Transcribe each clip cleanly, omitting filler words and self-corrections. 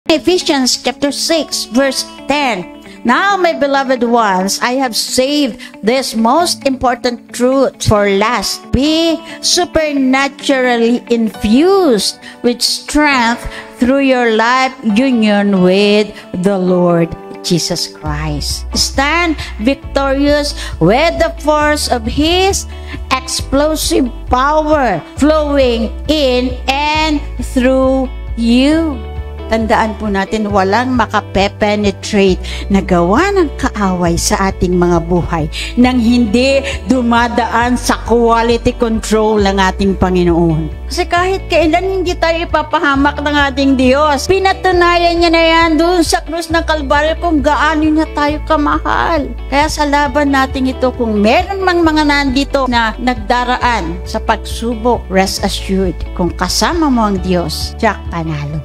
Ephesians chapter 6, verse 10. Now, my beloved ones, I have saved this most important truth for last. Be supernaturally infused with strength through your life union with the Lord Jesus Christ. Stand victorious with the force of His explosive power flowing in and through you. Tandaan po natin, walang makapenetrate na gawa ng kaaway sa ating mga buhay nang hindi dumadaan sa quality control ng ating Panginoon. Kasi kahit kailan hindi tayo ipapahamak ng ating Diyos, pinatunayan niya na yan doon sa krus ng Kalbaryo kung gaano niya tayo kamahal. Kaya sa laban natin ito, kung meron mang mga nandito na nagdaraan sa pagsubok, rest assured, kung kasama mo ang Diyos, tiyak panalo.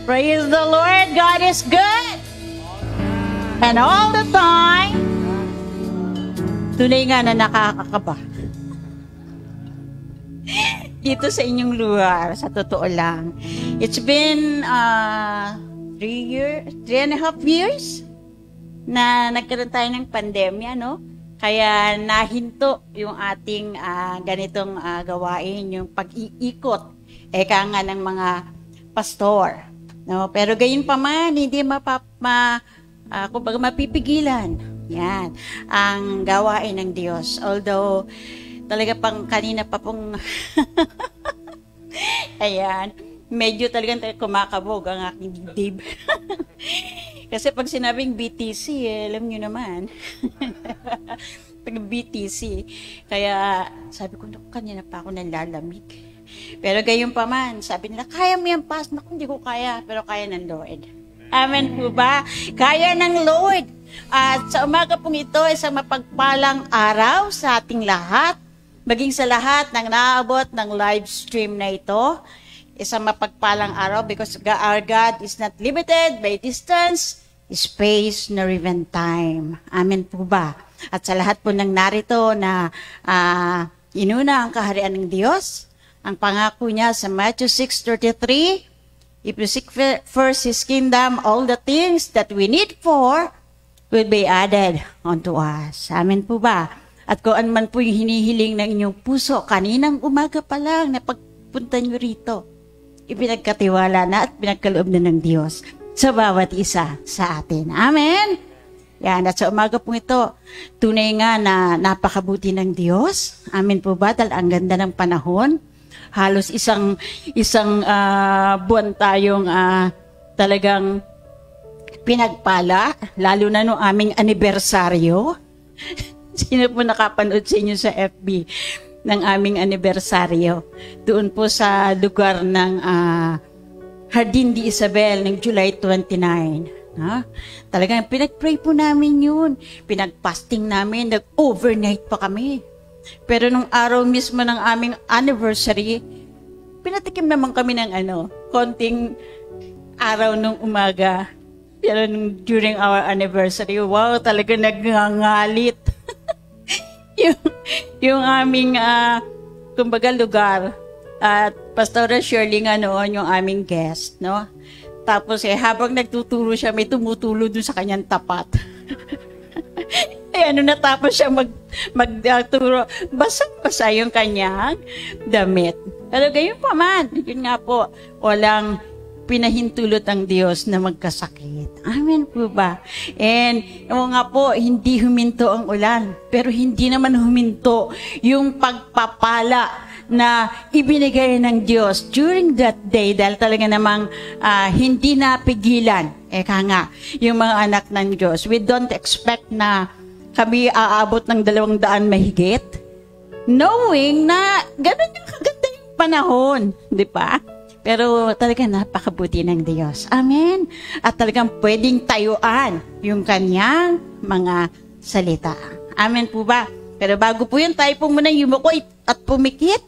Praise the Lord, God is good. And all the time, tunay nga na nakakakaba. Dito sa inyong lugar, sa totoo lang. It's been 3.5 years na nagkaroon tayo ng pandemya, no? Kaya nahinto yung ating ganitong gawain, yung pag-iikot, eka nga ng mga pastor. No, pero gayon pa man, hindi kumbaga mapipigilan. Yan, ang gawain ng Diyos. Although, talaga pang kanina pa pong, ayan, medyo talagang kumakabog ang aking dibdib. Kasi pag sinabing BTC, alam nyo naman. BTC. Kaya, sabi ko, kanina pa ako nanlalamig. Pero gayon pa man, sabi nila, kaya mo yan, Pas. Naku, hindi ko kaya, pero kaya ng Lord. Amen po ba? Kaya ng Lord. At sa umaga pong ito, isang mapagpalang araw sa ating lahat, maging sa lahat ng naabot ng live stream na ito. Isang mapagpalang araw because our God is not limited by distance, space, nor even time. Amen po ba? At sa lahat po ng narito na inuna ang kaharian ng Diyos, ang pangako niya sa Matthew 6:33, if you seek first His kingdom, all the things that we need for will be added unto us. Amen po ba? At kung ano man po yung hinihiling ng inyong puso, kaninang umaga pa lang na pagpunta nyo rito, ipinagkatiwala na at pinagkaloob na ng Diyos sa bawat isa sa atin. Amen? Yan, at sa umaga po ito, tunay nga na napakabuti ng Diyos. Amen po ba? Dahil ang ganda ng panahon. Halos isang buwan tayong talagang pinagpala, lalo na nung aming anibersaryo. Sino po nakapanood sa inyo sa FB ng aming anibersaryo? Doon po sa lugar ng Jardín de Isabel ng July 29. Talagang pinag-pray po namin yun. Pinag-fasting namin, nag-overnight pa kami. Pero nung araw mismo ng aming anniversary, pinatikim naman kami ng konting araw nung umaga. Pero during our anniversary, wow, talaga nagngangalit. yung aming, kumbaga, lugar. At Pastora Shirley nga noon, yung aming guest, no? Tapos habang nagtuturo siya, may tumutulo dun sa kanyang tapat. Natapos siya magturo, basang-basa yung kanyang damit. Pero gayon pa man, yun nga po, walang pinahintulot ang Diyos na magkasakit. Amen po ba? And nga po, hindi huminto ang ulan, pero hindi naman huminto yung pagpapala na ibinigay ng Diyos during that day dahil talaga namang hindi napigilan. Eka nga, yung mga anak ng Diyos. We don't expect na kami aabot ng 200 mahigit, knowing na ganun yung kaganda yung panahon, di ba? Pero talaga napakabuti ng Diyos. Amen? At talagang pwedeng tayuan yung kanyang mga salita. Amen po ba? Pero bago po yun, tayo po muna yumuko at pumikit.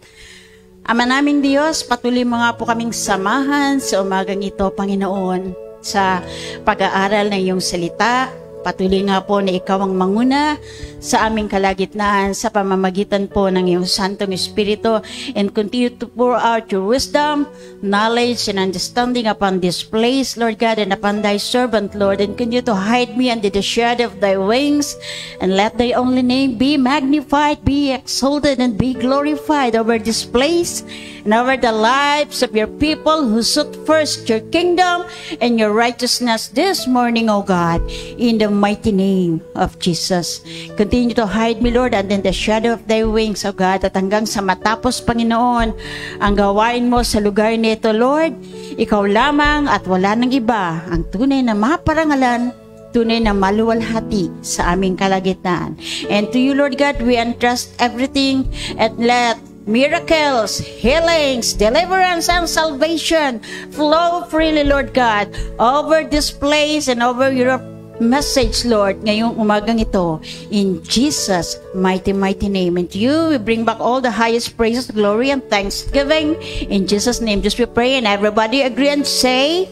Ama naming Diyos, patuloy mo nga po kaming samahan sa umagang ito, Panginoon, sa pag-aaral ng iyong salita. Patuloy nga po na ikaw ang manguna sa aming kalagitnaan sa pamamagitan po ng iyong Santong Espiritu, and continue to pour out your wisdom, knowledge, and understanding upon this place, Lord God, and upon thy servant, Lord, and continue to hide me under the shadow of thy wings, and let thy only name be magnified, be exalted, and be glorified over this place and over the lives of your people who sought first your kingdom and your righteousness this morning, O God, in the mighty name of Jesus. Continue to hide me, Lord, under the shadow of thy wings, O God, at hanggang sa matapos, Panginoon, ang gawain mo sa lugar nito, Lord, ikaw lamang at wala nang iba ang tunay na maparangalan, tunay na maluwalhati sa aming kalagitnaan. And to you, Lord God, we entrust everything, and let miracles, healings, deliverance, and salvation flow freely, Lord God, over this place and over your message, Lord, ngayong umagang ito. In Jesus' mighty name. And to you, we bring back all the highest praises, glory, and thanksgiving. In Jesus' name, just we pray, and everybody agree and say,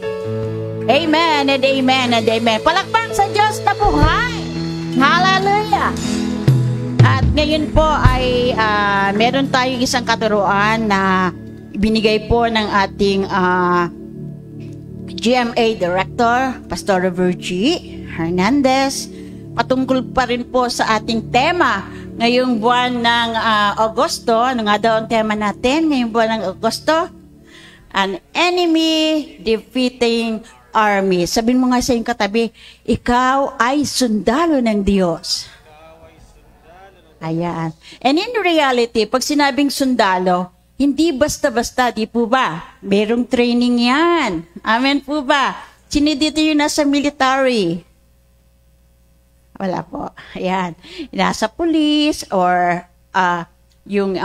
Amen and amen and amen. Palakpak sa Diyos na buhay. Hallelujah. At ngayon po ay meron tayong isang katuruan na binigay po ng ating GMA Director, Pastor Virgie Hernandez, patungkol pa rin po sa ating tema ngayong buwan ng Agosto. Ano nga daw ang tema natin ngayong buwan ng Agosto? An enemy defeating army. Sabihin mo nga sa iyong katabi, ikaw ay sundalo ng Diyos. Ayan. And in reality, pag sinabing sundalo, hindi basta-basta, di po ba? Merong training yan. Amen po ba? Sino dito yung nasa military? Wala po. Ayan. Nasa police or yung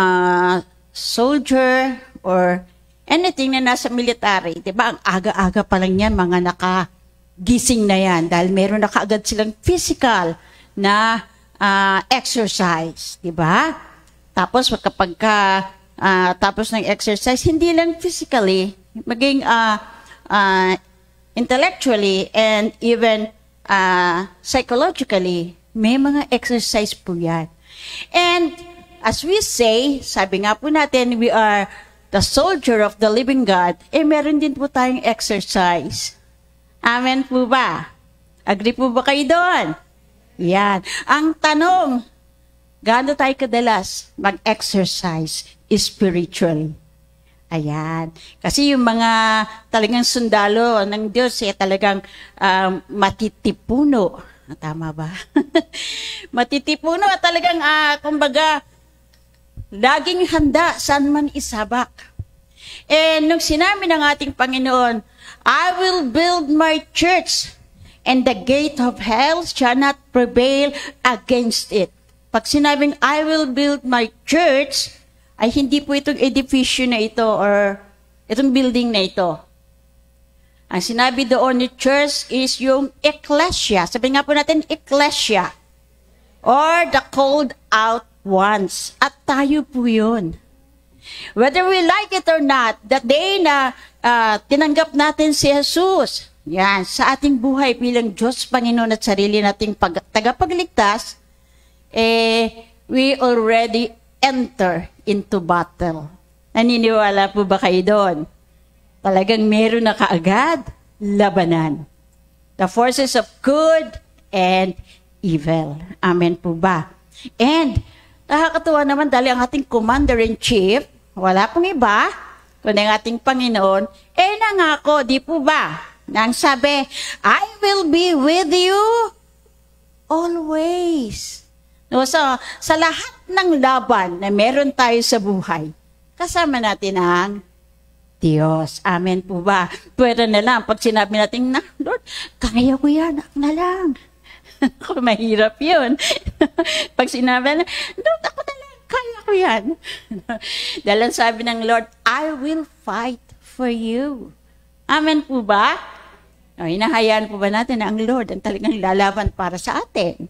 soldier or anything na nasa military. Diba? Ang aga-aga pa lang yan, mga nakagising na yan. Dahil meron na kaagad silang physical na exercise. Diba? Tapos kapag tapos ng exercise, hindi lang physically, maging intellectually and even psychologically, may mga exercise po yan. And as we say, sabi nga po natin, we are the soldier of the living God, meron din po tayong exercise. Amen po ba? Agree po ba kayo doon? Yan. Ang tanong, gaano tayo kadalas mag-exercise spiritually? Ayan. Kasi yung mga talagang sundalo ng Diyos, talagang matitipuno. Tama ba? Matitipuno at talagang, kumbaga, laging handa saan man isabak. And nung sinabi ng ating Panginoon, I will build my church and the gate of hell shall not prevail against it. Pag sinabing, I will build my church, ay hindi po itong edificio na ito or itong building na ito. Ang sinabi doon ni church is yung ecclesia. Sabi nga po natin, ecclesia. Or the called out ones. At tayo po yun. Whether we like it or not, that day na tinanggap natin si Jesus, yan, sa ating buhay bilang Diyos, Panginoon at sarili nating tagapagligtas, we already enter into battle. Naniniwala po ba kayo doon? Talagang meron na kaagad labanan. The forces of good and evil. Amen po ba? And nakakatuwa naman dahil ang ating commander-in-chief, wala pong iba, kundi ang ating Panginoon, nangako, di po ba? Nang sabi, I will be with you always. No, so, sa lahat ng laban na meron tayo sa buhay, kasama natin ang Diyos. Amen po ba? Pwede na lang, pag sinabi natin, Lord, kaya ko yan, na lang. Mahirap yun. Pag sinabi na, Lord, ako na lang, kaya ko yan. Dahil ang sabi ng Lord, I will fight for you. Amen po ba? O, hinahayaan po ba natin na ang Lord ang talagang lalaban para sa atin?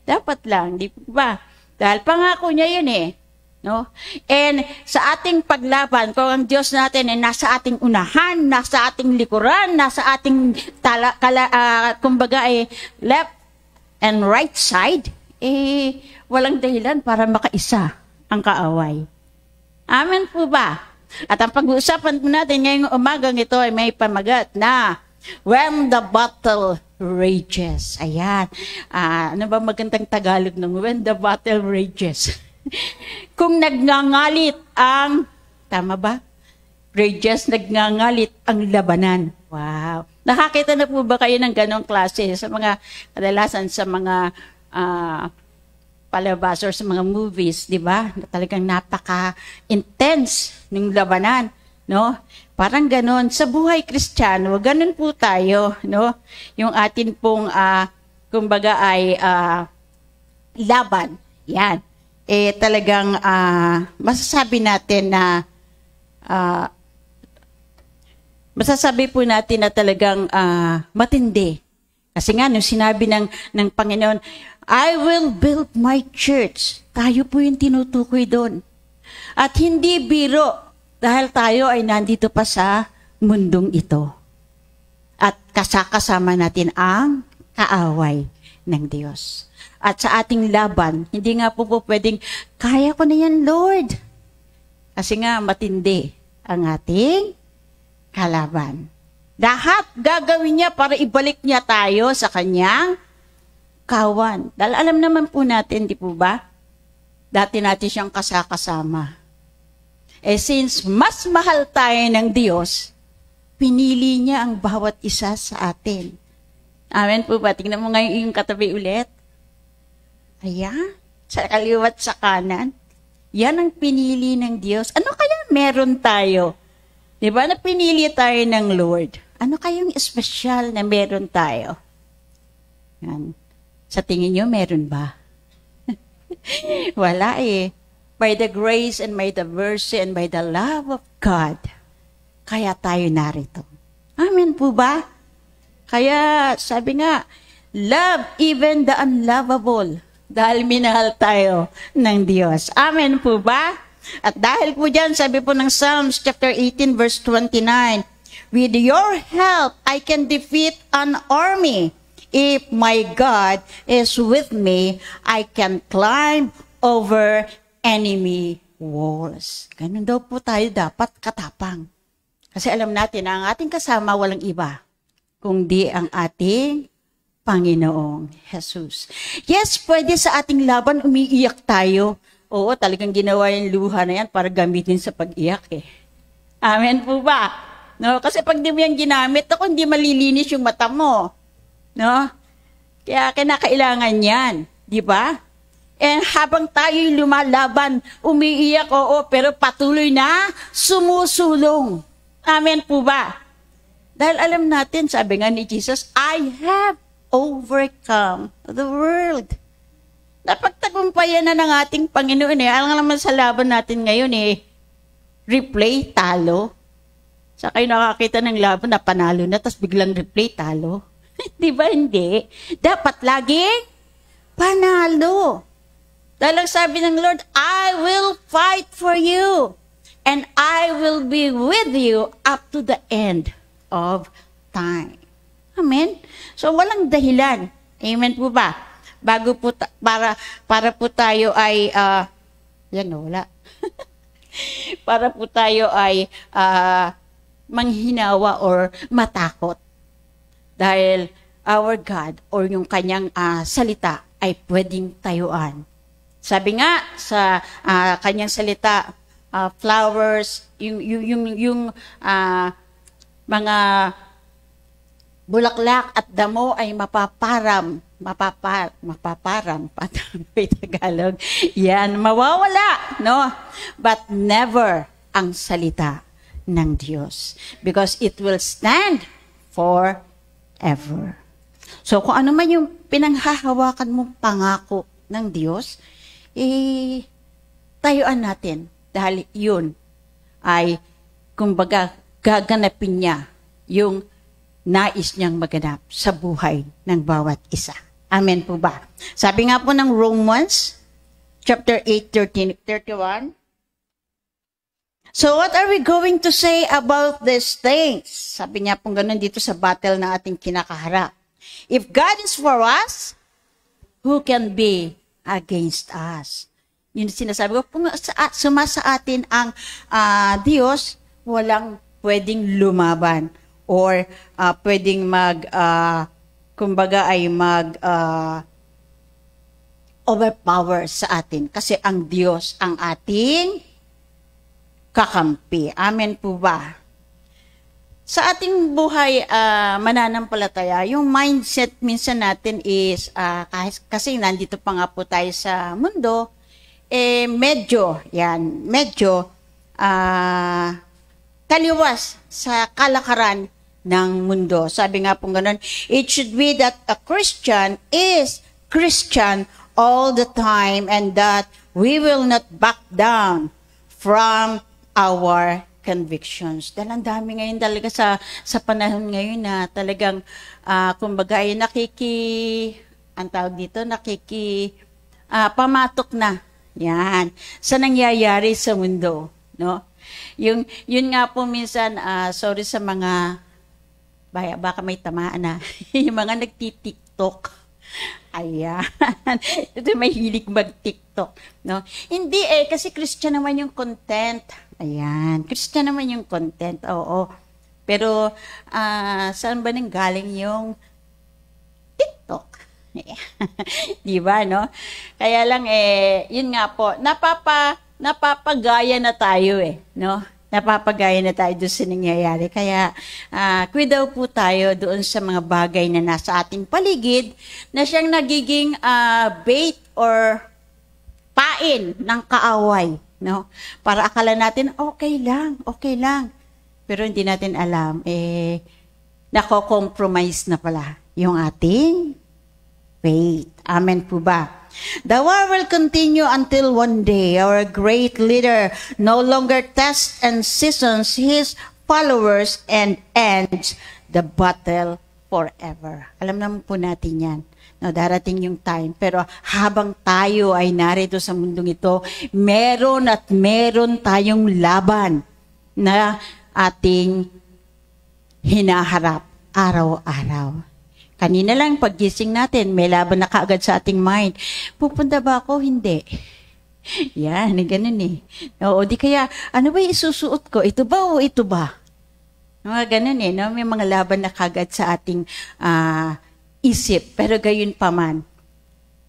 Dapat lang, di ba? Dahil pangako niya yun no? And sa ating paglaban, kung ang Diyos natin ay nasa ating unahan, nasa ating likuran, nasa ating kumbaga left and right side, walang dahilan para makaisa ang kaaway. Amen po ba? At ang pag-uusapan po natin ngayong umagang ito ay may pamagat na when the battle rages. Ayan. Ano ba magandang Tagalog ng when the battle rages? Kung nagngangalit ang, tama ba? Rages, nagngangalit ang labanan. Wow. Nakakita na po ba kayo ng ganong klase sa mga, kadalasan sa mga palabas or sa mga movies, di ba? Na talagang napaka-intense ng labanan, no? Parang ganon. Sa buhay Kristiyano, ganon po tayo, no? Yung atin pong, kumbaga ay laban. Yan. Talagang masasabi natin na masasabi po natin na talagang matindi. Kasi nga, nung sinabi ng Panginoon, I will build my church. Tayo po yung tinutukoy doon. At hindi biro, dahil tayo ay nandito pa sa mundong ito. At kasama natin ang kaaway ng Diyos. At sa ating laban, hindi nga po pwedeng, kaya ko na yan, Lord. Kasi nga, matindi ang ating kalaban. Lahat gagawin niya para ibalik niya tayo sa kanyang kawan. Dahil alam naman po natin, di po ba? Dati natin siyang kasama. Since mas mahal tayo ng Diyos, pinili niya ang bawat isa sa atin. Amen po ba? Tingnan mo ngayon yung katabi ulit. Ayan, sa kaliwat sa kanan. Yan ang pinili ng Diyos. Ano kaya meron tayo? Diba na pinili tayo ng Lord? Ano kayong espesyal na meron tayo? Yan. Sa tingin nyo, meron ba? Wala eh. By the grace and by the mercy and by the love of God, kaya tayo narito. Amen po ba? Kaya sabi nga, love even the unlovable. Dahil minahal tayo ng Diyos. Amen po ba? At dahil po dyan, sabi po ng Psalms chapter 18 verse 29, with your help, I can defeat an army. If my God is with me, I can climb over enemy walls. Ganun daw po tayo dapat katapang. Kasi alam natin na ang ating kasama walang iba, kundi ang ating Panginoong Jesus. Yes, pwede sa ating laban umiiyak tayo. Oo, talagang ginawa yung luha na yan para gamitin sa pag-iyak eh. Amen po ba? No? Kasi pag di mo yan ginamit, ako hindi malilinis yung mata mo. No? Kaya kinakailangan yan. Di ba? And habang tayo'y lumalaban, umiiyak, oo, pero patuloy na sumusulong. Amen po ba? Dahil alam natin, sabi nga ni Jesus, I have overcome the world. Napagtagumpayan na ng ating Panginoon eh. Alam naman sa laban natin ngayon eh, replay, talo. Sa kayo nakakita ng laban na panalo na, tapos biglang replay, talo. Di ba hindi? Dapat laging panalo. Dahil sabi ng Lord, I will fight for you and I will be with you up to the end of time. Amen? So walang dahilan. Amen po ba? Bago po para po tayo ay wala. Para po tayo ay manghinawa or matakot. Dahil our God or yung kanyang salita ay pwedeng tayuan. Sabi nga sa kanyang salita, flowers, yung mga bulaklak at damo ay mapaparam, Tagalog. Yan, mawawala, no? But never ang salita ng Diyos. Because it will stand forever. So, kung ano man yung pinanghahawakan mong pangako ng Diyos, tayuan natin. Dahil yun ay, kumbaga, gaganapin niya yung nais niyang maganap sa buhay ng bawat isa. Amen po ba? Sabi nga po ng Romans, chapter 8:31. So what are we going to say about these things? Sabi niya po ganun dito sa battle na ating kinakaharap. If God is for us, who can be against us? Yun sinasabi ko, kung sumasa atin ang Diyos, walang pwedeng lumaban or pwedeng kumbaga ay overpower sa atin. Kasi ang Diyos ang ating kakampi. Amen po ba? Sa ating buhay mananampalataya, yung mindset minsan natin is, kasi nandito pa nga po tayo sa mundo, medyo taliwas sa kalakaran ng mundo. Sabi nga po ganun, it should be that a Christian is Christian all the time and that we will not back down from our convictions. Dahil ang dami ngayon talaga sa panahon ngayon na talagang kumbaga ay pamatok na. Yan. Sa nangyayari sa mundo, no? Yun nga po minsan, sorry sa mga baka may tamaan na. Yung mga nagti-TikTok. Ayan. Ito may hilig mag-TikTok, no? Hindi kasi Christian naman yung content. Ayan. Christian naman yung content. Oo. Pero saan ba nang galing yung TikTok? Di ba, no? Kaya lang, yun nga po, napapagaya na tayo, no? Napapagaya na tayo doon sa nangyayari. Kaya, daw po tayo doon sa mga bagay na nasa ating paligid na siyang nagiging bait or pain ng kaaway, no? Para akala natin, okay lang. Pero hindi natin alam, nako-compromise na pala yung ating faith. Amen po ba? The war will continue until one day our great leader no longer tests and seasons his followers and ends the battle forever. Alam naman po natin yan. No, darating yung time. Pero habang tayo ay narito sa mundong ito, meron tayong laban na ating hinaharap araw-araw. Kanina lang, paggising natin, may laban na kaagad sa ating mind. Pupunta ba ako? Hindi. Yan, ganun eh. O di kaya, ano ba isusuot ko? Ito ba o ito ba? Mga ganun eh, no? May mga laban na kaagad sa ating isip. Pero gayon pa man,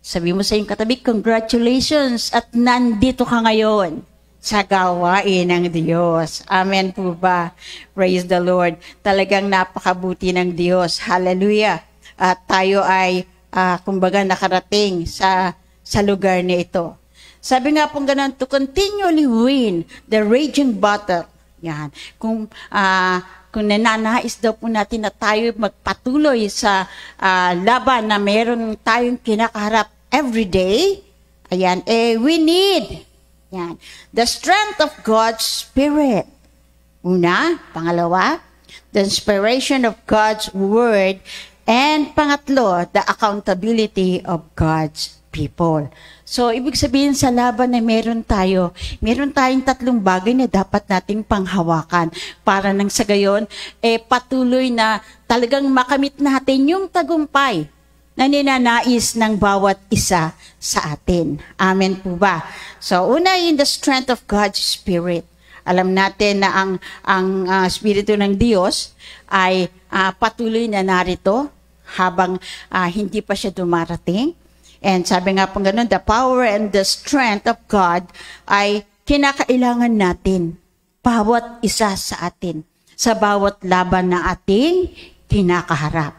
sabi mo sa iyong katabi, congratulations at nandito ka ngayon sa gawain ng Diyos. Amen po ba? Praise the Lord. Talagang napakabuti ng Diyos. Hallelujah. At tayo ay, kumbaga, nakarating sa lugar na ito. Sabi nga pong ganun, to continually win the raging battle. Yan. Kung nananais daw po natin na tayo magpatuloy sa laban na meron tayong kinakaharap every day, ayan, we need the strength of God's Spirit. Una, pangalawa, the inspiration of God's Word, and pangatlo, the accountability of God's people. So, ibig sabihin sa laban na meron tayong tatlong bagay na dapat nating panghawakan para nang sa gayon, patuloy na talagang makamit natin yung tagumpay na ninanais ng bawat isa sa atin. Amen po ba? So, una, in the strength of God's Spirit. Alam natin na ang Espiritu ng Diyos ay patuloy na narito habang hindi pa siya dumarating. And sabi nga pong ganun, the power and the strength of God ay kinakailangan natin, bawat isa sa atin, sa bawat laban na ating kinakaharap.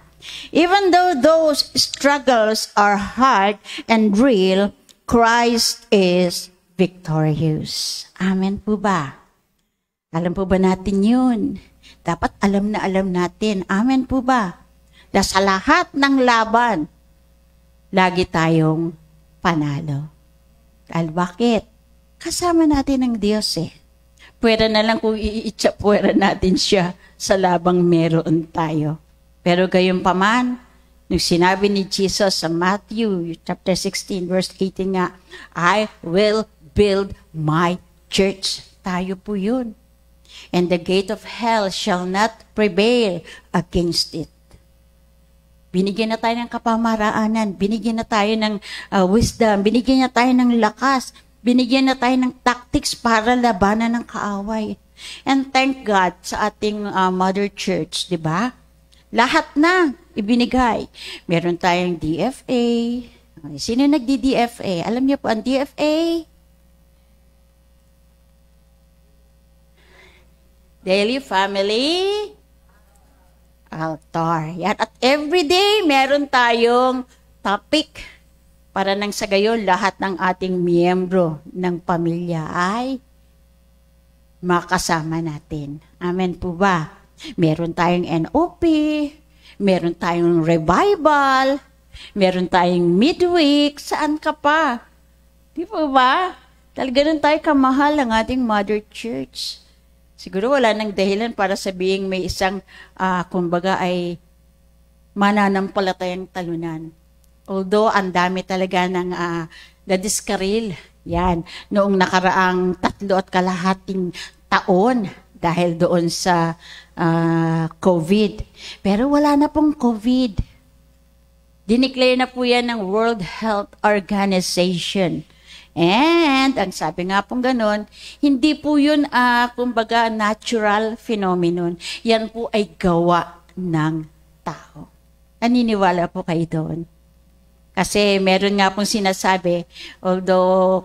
Even though those struggles are hard and real, Christ is victorious. Amen po ba? Alam po ba natin yun? Dapat alam na alam natin. Amen po ba? Na sa lahat ng laban, lagi tayong panalo. Dahil bakit? Kasama natin ang Diyos eh. Pwera na lang kung iitsapwera natin siya sa labang meron tayo. Pero gayon pa man, nung sinabi ni Jesus sa Matthew chapter 16 verse 18 nga, I will build my church. Tayo po yun. And the gate of hell shall not prevail against it. Binigyan na tayo ng kapamaraanan, binigyan na tayo ng wisdom, binigyan na tayo ng lakas, binigyan na tayo ng tactics para labanan ng kaaway. And thank God sa ating Mother Church, di ba? Lahat na ibinigay. Meron tayong DFA. Sino nagdi-DFA? Alam niyo po ang DFA? Daily Family Altar. Yan. At everyday, meron tayong topic para nang sa gayon, lahat ng ating miyembro ng pamilya ay makasama natin. Amen po ba? Meron tayong NOP, meron tayong revival, meron tayong midweek, saan ka pa? Di po ba? Talaga nun tayo kamahal ang ating Mother Church. Siguro wala nang dahilan para sabihin may isang, kumbaga ay mananampalatayang talunan. Although, ang dami talaga ng nadiskaril. Yan, noong nakaraang 3.5 taon dahil doon sa COVID. Pero wala na pong COVID. Dineclare na po yan ng World Health Organization. And, ang sabi nga pong ganun, hindi po yun, kumbaga, natural phenomenon. Yan po ay gawa ng tao. Naniniwala po kayo doon? Kasi meron nga pong sinasabi, although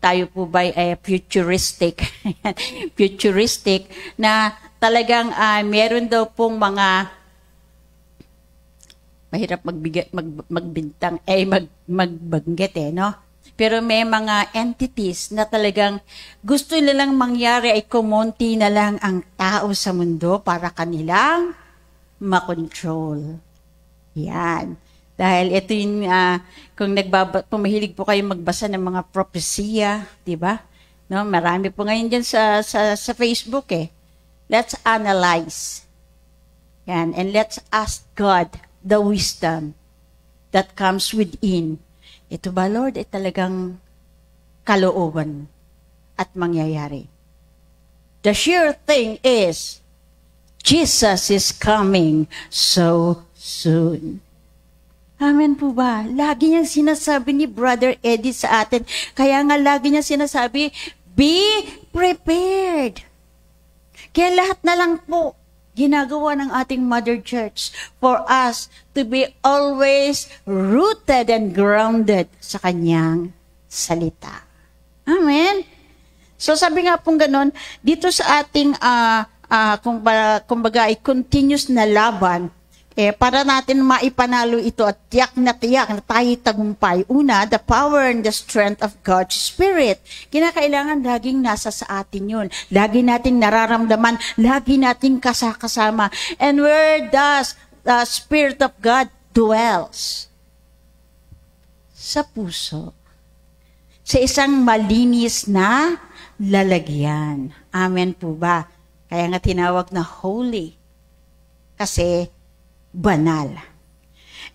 tayo po ba ay futuristic, futuristic, na talagang meron daw pong mga, mahirap magbintang, magbanggit no? Pero may mga entities na talagang gusto nilang mangyari ay kumonti na lang ang tao sa mundo para kanilang makontrol. Yan. Dahil ito yung, kung mahilig po kayo magbasa ng mga propesya, di ba? No, marami po ngayon dyan sa Facebook eh. Let's analyze. Yan. And let's ask God the wisdom that comes within. Ito ba, Lord, ay talagang kalooban at mangyayari. The sure thing is, Jesus is coming so soon. Amen po ba? Lagi niyang sinasabi ni Brother Eddie sa atin. Kaya nga lagi niya sinasabi, be prepared. Kaya lahat na lang po ginagawa ng ating Mother Church for us to be always rooted and grounded sa kanyang salita. Amen? So sabi nga pong ganun, dito sa ating, kumbaga ay continuous na laban, para natin maipanalo ito at tiyak na tayo tagumpay. Una, the power and the strength of God's Spirit. Kinakailangan laging nasa sa atin yun. Lagi nating nararamdaman, lagi nating kasama. And where does the Spirit of God dwells? Sa puso. Sa isang malinis na lalagyan. Amen po ba? Kaya nga tinawag na holy. Kasi banal.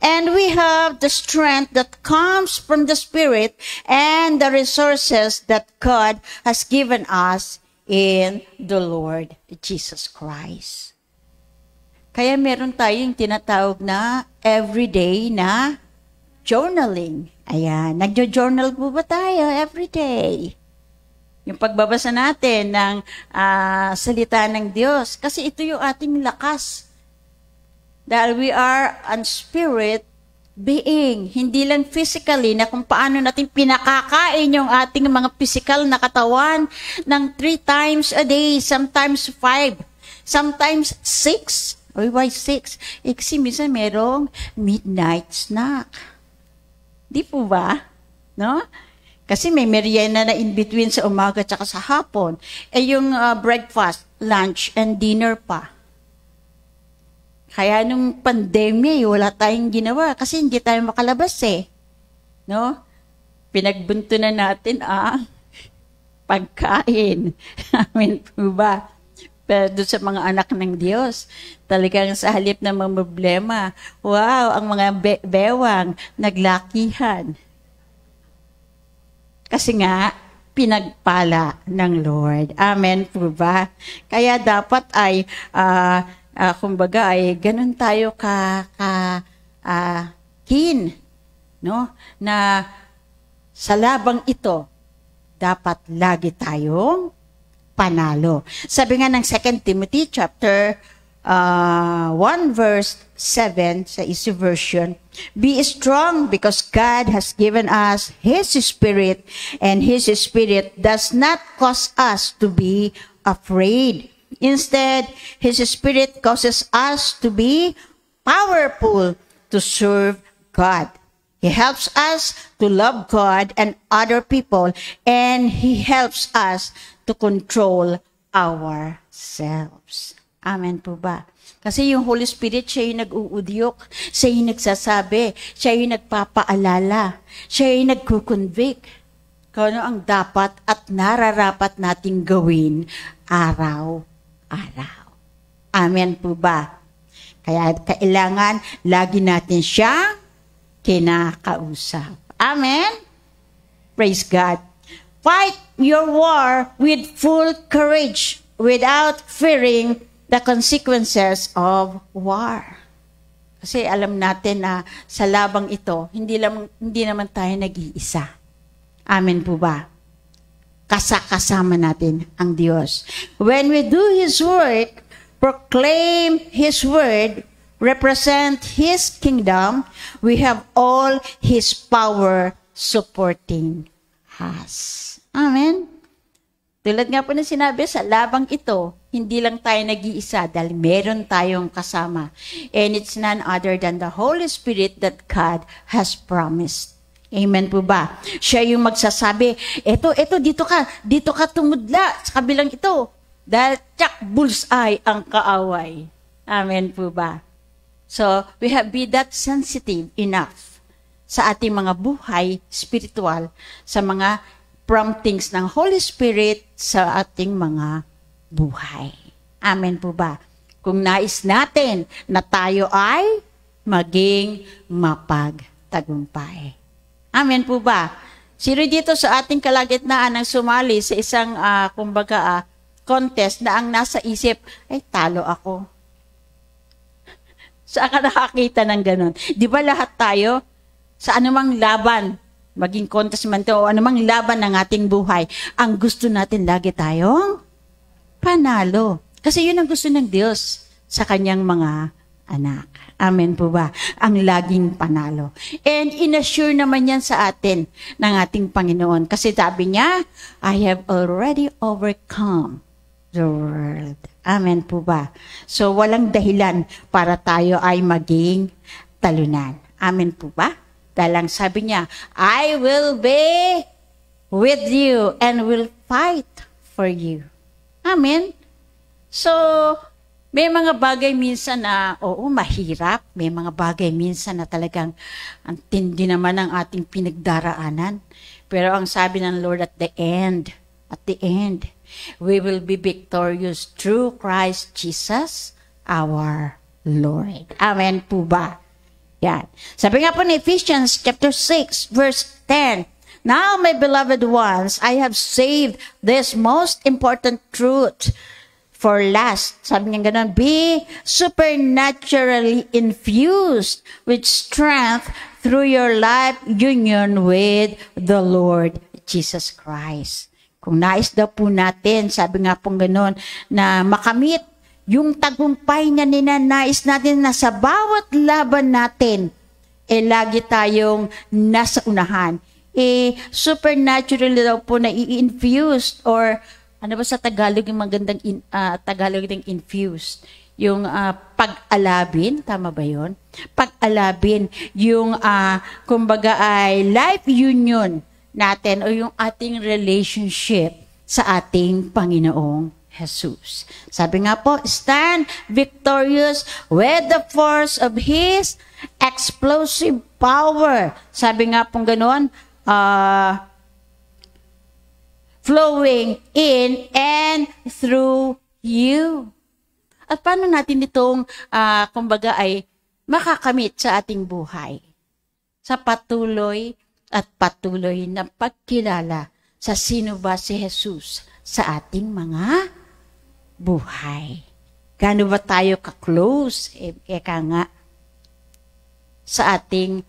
And we have the strength that comes from the Spirit and the resources that God has given us in the Lord Jesus Christ. Kaya meron tayong tinatawag na everyday na journaling. Ayan, nagjo-journal po ba tayo everyday? Yung pagbabasa natin ng salita ng Diyos. Kasi ito yung ating lakas. Dahil we are an spirit being, hindi lang physically, na kung paano natin pinakakain yung ating mga physical na katawan ng 3 times a day, sometimes 5, sometimes 6. Oy, why 6? Kasi minsan merong midnight snack. Di po ba? No? Kasi may merienda na in between sa umaga at sa hapon. Yung breakfast, lunch, and dinner pa. Kaya nung pandemya, wala tayong ginawa kasi hindi tayo makalabas No? Pinagbunto na natin pagkain. Amen po ba? Pero doon sa mga anak ng Diyos, talagang sa halip ng mga problema, wow, ang mga bewang naglakihan. Kasi nga, pinagpala ng Lord. Amen po ba? Kaya dapat ay, kumbaga ay ganun tayo keen, no? Na sa labang ito, dapat lagi tayong panalo. Sabi nga ng 2 Timothy chapter 1 verse 7 sa easy version, be strong because God has given us His Spirit, and His Spirit does not cause us to be afraid. Instead, His Spirit causes us to be powerful to serve God. He helps us to love God and other people, and He helps us to control ourselves. Amen po ba? Kasi yung Holy Spirit, siya yung nag-uudyok, siya yung nagsasabi, siya yung nagpapaalala, siya yung nagkukonvict kung ano ang dapat at nararapat nating gawin araw-araw. Amen po ba? Kaya kailangan lagi natin siya kinakausap. Amen? Praise God. Fight your war with full courage without fearing the consequences of war. Kasi alam natin na sa labang ito, hindi naman tayo nag-iisa. Amen po ba? Kasama natin ang Diyos. When we do His work, proclaim His word, represent His kingdom, we have all His power supporting us. Amen? Tulad nga po na sinabi, sa labang ito, hindi lang tayo nag-iisa dahil meron tayong kasama. And it's none other than the Holy Spirit that God has promised. Amen po ba? Siya yung magsasabi, eto, dito ka tumudla sa kabilang ito. Dahil tsak, bullseye ang kaaway. Amen po ba? So, we have be that sensitive enough sa ating mga buhay spiritual, sa mga promptings ng Holy Spirit sa ating mga buhay. Amen po ba? Kung nais natin na tayo ay maging mapagtagumpay. Amen po ba? Sino dito sa ating kalagitnaan ang sumali sa isang, contest na ang nasa isip, ay talo ako. Saan ka nakakita ng ganun? Di ba lahat tayo, sa anumang laban, maging contest man ito, o anumang laban ng ating buhay, ang gusto natin lagi tayong panalo. Kasi yun ang gusto ng Diyos sa kanyang mga anak. Amen po ba? Ang laging panalo. And inassure naman yan sa atin ng ating Panginoon. Kasi sabi niya, I have already overcome the world. Amen po ba? So, walang dahilan para tayo ay maging talunan. Amen po ba? Dahil sabi niya, I will be with you and will fight for you. Amen? So, may mga bagay minsan na, mahirap. May mga bagay minsan na talagang ang tindi naman ang ating pinagdaraanan. Pero ang sabi ng Lord at the end, we will be victorious through Christ Jesus, our Lord. Amen po ba? Yan. Sabi nga po ni Ephesians chapter 6, verse 10, now, my beloved ones, I have saved this most important truth for last. Sabi niya ganun, be supernaturally infused with strength through your life union with the Lord Jesus Christ. Kung nais daw po natin, sabi nga pong gano'n, na makamit yung tagumpay na ninanais natin na sa bawat laban natin, lagi tayong nasa unahan. Supernaturally daw po na i-infused, or ano ba sa Tagalog yung magandang Tagalog ng infused? Yung pag-alabin, tama ba yun? Pag-alabin, yung kumbaga ay life union natin o yung ating relationship sa ating Panginoong Jesus. Sabi nga po, stand victorious with the force of His explosive power. Sabi nga pong ganoon, flowing in and through you. At paano natin itong, kumbaga ay makakamit sa ating buhay? Sa patuloy at patuloy na pagkilala sa sino ba si Jesus sa ating mga buhay. Gaano ba tayo ka-close? Eka nga. sa ating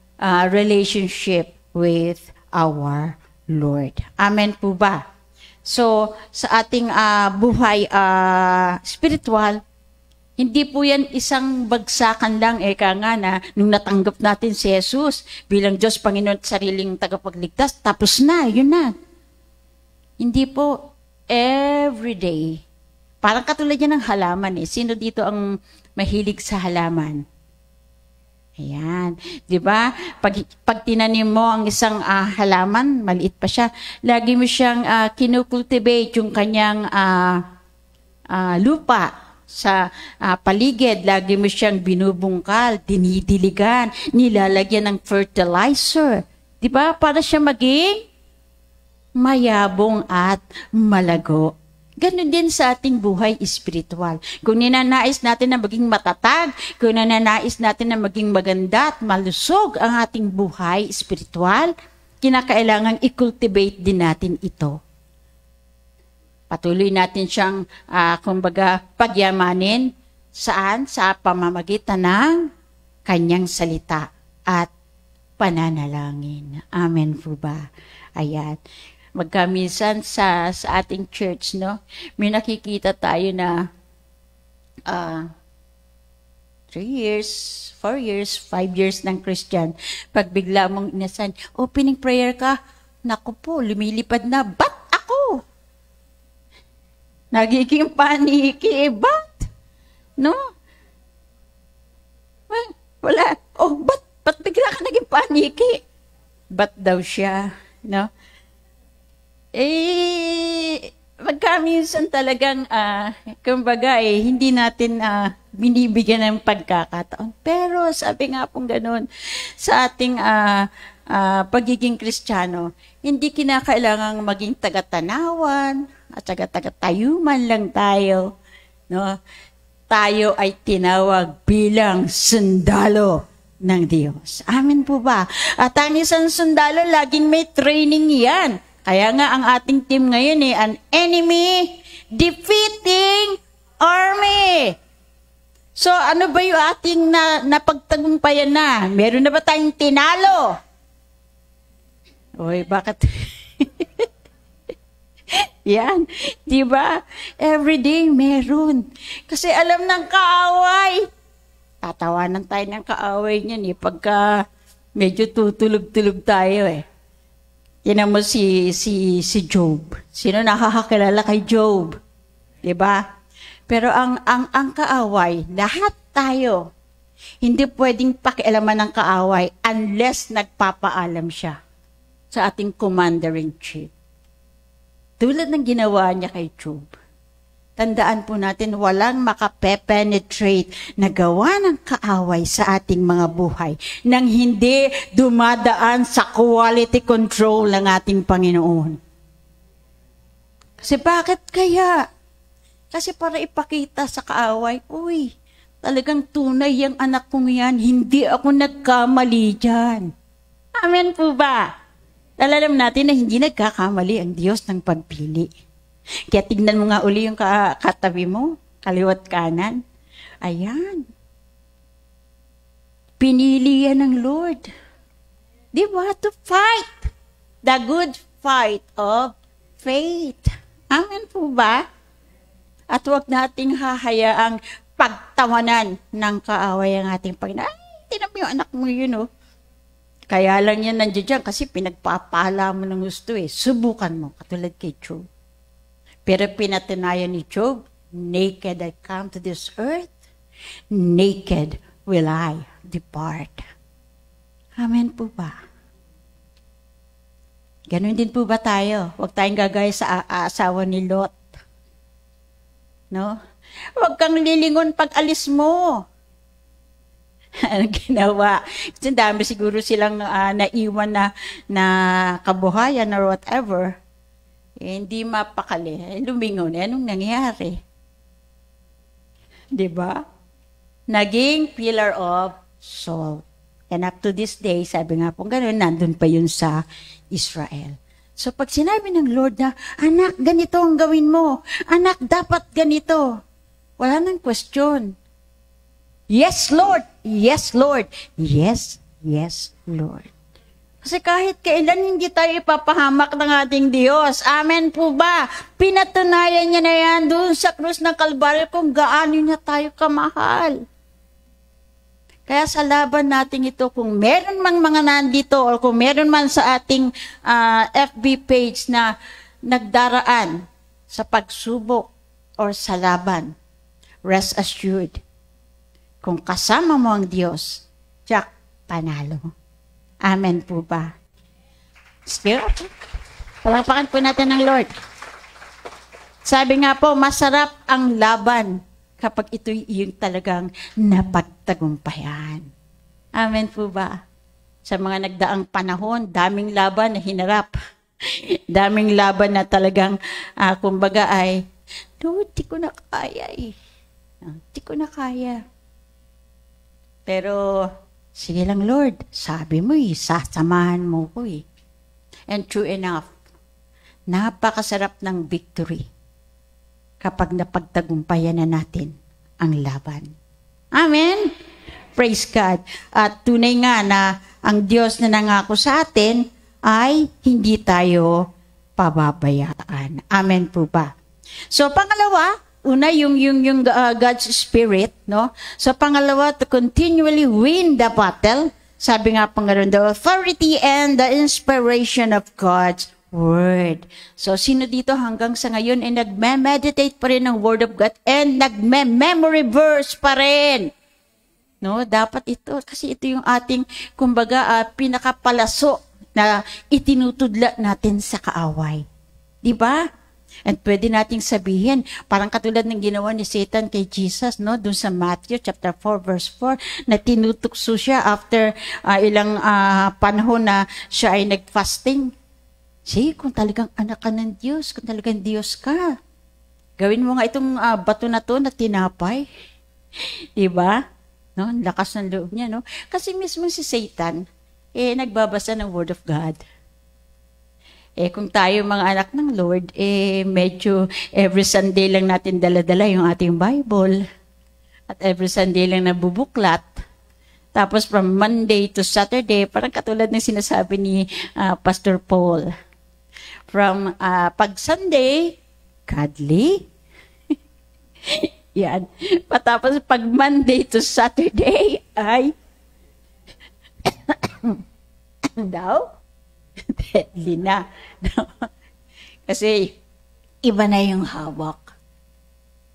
relationship with our Lord. Amen po ba? So, sa ating buhay spiritual, hindi po yan isang bagsakan lang, eka nga na, nung natanggap natin si Jesus bilang Diyos, Panginoon at sariling tagapagligtas, tapos na, yun na. Hindi po, everyday. Parang katulad yan ng halaman eh. Sino dito ang mahilig sa halaman? Ayan. Diba? Pag tinanim mo ang isang halaman, maliit pa siya, lagi mo siyang kinukultivate yung kanyang lupa sa paligid. Lagi mo siyang binubungkal, dinidiligan, nilalagyan ng fertilizer. Diba? Para siya maging mayabong at malago. Ganon din sa ating buhay espiritual. Kung ninanais natin na maging matatag, kung ninanais natin na maging maganda at malusog ang ating buhay espiritual, kinakailangang i-cultivate din natin ito. Patuloy natin siyang, kumbaga, pagyamanin. Saan? Sa pamamagitan ng kanyang salita at pananalangin. Amen po ba? Ayan. Magkaminsan sa ating church, no, may nakikita tayo na 3 years, 4 years, 5 years ng Christian. Pag bigla mong inasan, opening prayer ka, naku po, lumilipad na, ba't ako? Nagiging paniki, ba't? No? Wala. Oh, ba't bigla ka naging paniki? Ba't daw siya? No? Magkaminsan talagang, kumbaga hindi natin binibigyan ng pagkakataon. Pero sabi nga pong ganun, sa ating pagiging Kristiyano, hindi kinakailangang maging taga-tanawan at taga-tayuman lang tayo. No? Tayo ay tinawag bilang sundalo ng Diyos. Amen po ba? At ang isang sundalo, laging may training yan. Kaya nga ang ating team ngayon an enemy defeating army. So ano ba yung ating napagtagumpayan na? Meron na ba tayong tinalo? Oy, bakit? Yan, di ba? Everyday meron. Kasi alam ng kaaway. Tatawanan tayo ng kaaway niyan pagka medyo tutulog-tulog tayo Tinan mo si Job. Sino nakakakilala kay Job? 'Di ba? Pero ang kaaway, lahat tayo hindi pwedeng pakialaman ng kaaway unless nagpapaalam siya sa ating commander-in-chief. Tulad ng ginawa niya kay Job. Tandaan po natin, walang makapenetrate na gawa ng kaaway sa ating mga buhay nang hindi dumadaan sa quality control ng ating Panginoon. Kasi bakit kaya? Kasi para ipakita sa kaaway, uy, talagang tunay yung anak kong yan, hindi ako nagkamali dyan. Amen po ba? Alam natin na hindi nagkakamali ang Diyos ng pagpili. Kaya tignan mo nga uli yung katabi mo, kaliwat kanan. Ayan. Pinili yan ng Lord. Di ba? To fight. The good fight of faith. Amen po ba? At huwag nating hahayaang pagtawanan ng kaaway ang ating Panginoon. Ay, tinan mo yung anak mo yun, Kaya lang yan nandiyan dyan kasi pinagpapala mo ng gusto Subukan mo, katulad kay Job. Pero pinatunayan ni Job, naked I come to this earth, naked will I depart. Amen po ba? Ganun din po ba tayo? Huwag tayong gagaya sa asawa ni Lot. No? Huwag kang lilingon pag alis mo. Ano ginawa? Kasi dami siguro silang naiwan na kabuhayan or whatever. Hindi mapakali. Lumingon. Anong nangyari? Diba? Naging pillar of salt. And up to this day, sabi nga po gano'n, nandun pa yun sa Israel. So pag sinabi ng Lord na, anak, ganito ang gawin mo. Anak, dapat ganito. Wala nang question. Yes, Lord. Yes, Lord. Yes, Yes, Lord. Kasi kahit kailan hindi tayo ipapahamak ng ating Diyos. Amen po ba? Pinatunayan niya na yan doon sa krus ng Kalbaryo kung gaano niya tayo kamahal. Kaya sa laban natin ito, kung meron mang mga nandito o kung meron man sa ating FB page na nagdaraan sa pagsubok or sa laban, rest assured, kung kasama mo ang Diyos, tiyak, panalo. Amen po ba? Still, palakpakan po natin ng Lord. Sabi nga po, masarap ang laban kapag ito yung talagang napagtagumpayan. Amen po ba? Sa mga nagdaang panahon, daming laban na hinarap. Daming laban na talagang, kumbaga ay, Lord, di ko na kaya eh. Di ko na kaya. Pero, sige lang Lord, sabi mo sasamahan mo ko eh. And true enough, napakasarap ng victory kapag napagtagumpayan na natin ang laban. Amen? Praise God. At tunay nga na ang Diyos na nangako sa atin ay hindi tayo pababayaan. Amen po ba? So, pangalawa, una, yung God's Spirit, no? So, pangalawa, to continually win the battle. Sabi nga pa nga rin, the authority and the inspiration of God's Word. So, sino dito hanggang sa ngayon ay nagme-meditate pa rin ng Word of God and nagme-memory verse pa rin? No? Dapat ito, kasi ito yung ating, kumbaga, pinakapalaso na itinutudla natin sa kaaway. Diba? And pwede nating sabihin, parang katulad ng ginawa ni Satan kay Jesus, no? Doon sa Matthew chapter 4 verse 4, na tinutukso siya after ilang panahon na siya ay nag-fasting. Sige, kung talagang anak ka ng Diyos, kung talagang Diyos ka, gawin mo nga itong bato na to na tinapay. Diba? No? Lakas ng loob niya, no? Kasi mismo si Satan, nagbabasa ng Word of God. Kung tayo mga anak ng Lord, medyo every Sunday lang natin dala-dala yung ating Bible. At every Sunday lang nabubuklat. Tapos from Monday to Saturday, parang katulad ng sinasabi ni Pastor Paul. From pag Sunday, godly. Yan. Patapos pag Monday to Saturday, ay daw? Deadly na. Kasi, iba na yung hawak.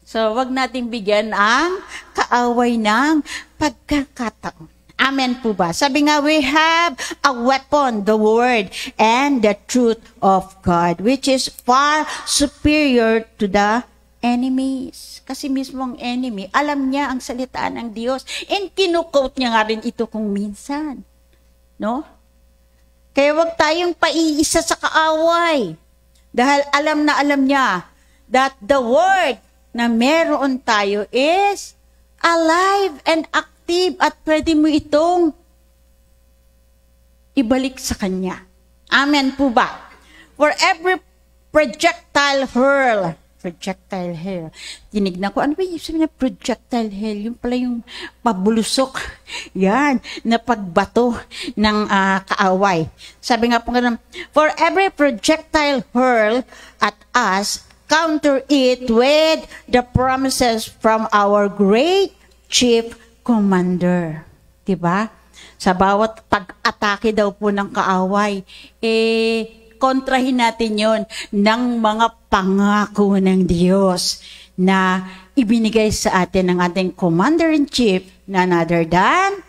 So, wag nating bigyan ang kaaway ng pagkakataon. Amen po ba? Sabi nga, we have a weapon, the word, and the truth of God, which is far superior to the enemies. Kasi mismo ang enemy, alam niya ang salita ng Diyos. And kinukote niya nga rin ito kung minsan. No? Kaya wag tayong paiisa sa kaaway. Dahil alam na alam niya that the word na meron tayo is alive and active at pwede mo itong ibalik sa Kanya. Amen po ba? For every projectile hurl, tinignan ko, ano ba yung sabi na projectile hurl? Yung pala yung pabulusok. Yan, na pagbato ng kaaway. Sabi nga po nga, for every projectile hurl at us, counter it with the promises from our great chief commander. Diba? Sa bawat pag-atake daw po ng kaaway, kontrahin natin yon ng mga pangako ng Diyos na ibinigay sa atin ng ating commander-in-chief, none other than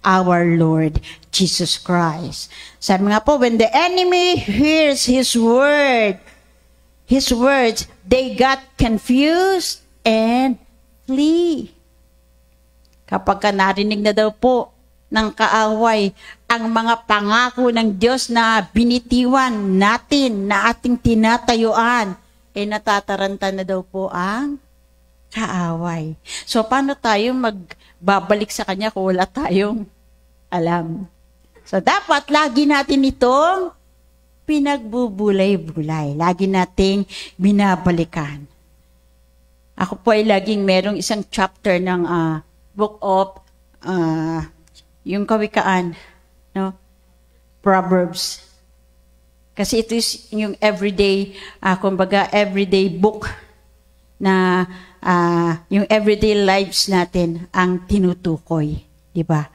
our Lord Jesus Christ. Sabi nga po, when the enemy hears His words, they got confused and flee. Kapag ka narinig na daw po ng kaaway ang mga pangako ng Diyos na binitiwan natin, na ating tinatayuan, natataranta na daw po ang kaaway. So, paano tayo magbabalik sa Kanya kung wala tayong alam? So, dapat lagi natin itong pinagbubulay-bulay. Lagi nating binabalikan. Ako po ay laging merong isang chapter ng Book of yung Kawikaan. No? Proverbs. Kasi ito yung everyday, kumbaga everyday book na yung everyday lives natin ang tinutukoy. Diba?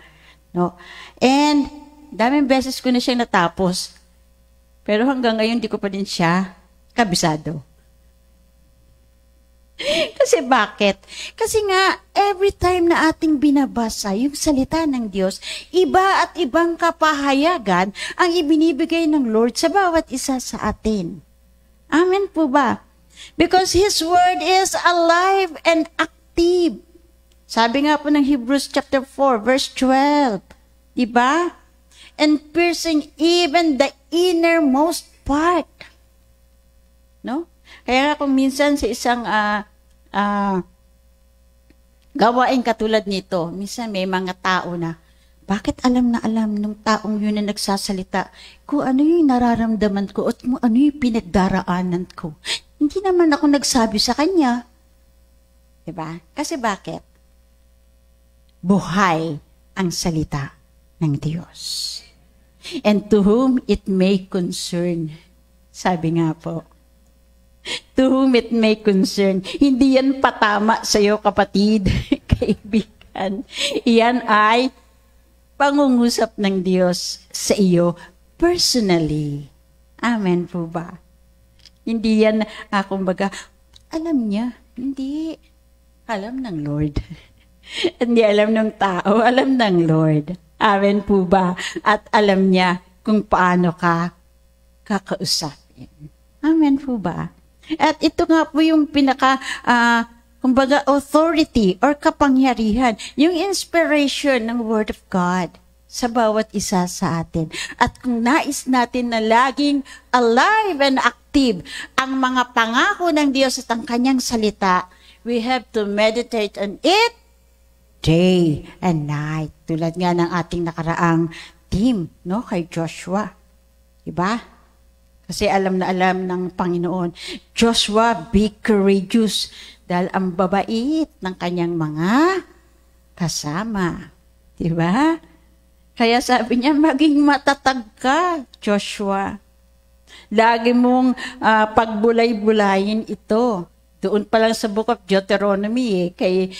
No? And daming beses ko na siyang natapos. Pero hanggang ngayon, di ko pa din siya kabisado. Kasi bakit? Kasi nga, every time na ating binabasa yung salita ng Diyos, iba at ibang kapahayagan ang ibinibigay ng Lord sa bawat isa sa atin. Amen po ba? Because His Word is alive and active. Sabi nga po ng Hebrews chapter 4, verse 12. Diba? And piercing even the innermost part. No? Kaya nga kung minsan sa isang gawain katulad nito, minsan may mga tao na, bakit alam na alam nung taong yun na nagsasalita kung ano yung nararamdaman ko at kung ano yung pinagdaraanan ko. Hindi naman ako nagsabi sa kanya. Diba? Kasi bakit? Buhay ang salita ng Diyos. And to whom it may concern. Sabi nga po, to whom it may concern. Hindi yan patama sa iyo, kapatid, kaibigan. Iyan ay pangungusap ng Diyos sa iyo personally. Amen po ba? Hindi yan, kumbaga, alam niya. Hindi. Alam ng Lord. Hindi alam ng tao, alam ng Lord. Amen po ba? At alam niya kung paano ka kakausapin. Amen po ba? At ito nga po yung kumbaga, authority or kapangyarihan, yung inspiration ng Word of God sa bawat isa sa atin. At kung nais natin na laging alive and active ang mga pangako ng Diyos at ang kanyang salita, we have to meditate on it day and night. Tulad nga ng ating nakaraang team, no, kay Joshua. Diba? Kasi alam na alam ng Panginoon, Joshua, be courageous dahil ang babait ng kanyang mga kasama. Diba? Kaya sabi niya, maging matatag ka, Joshua. Lagi mong pagbulay-bulayin ito. Doon pa lang sa book of Deuteronomy, kay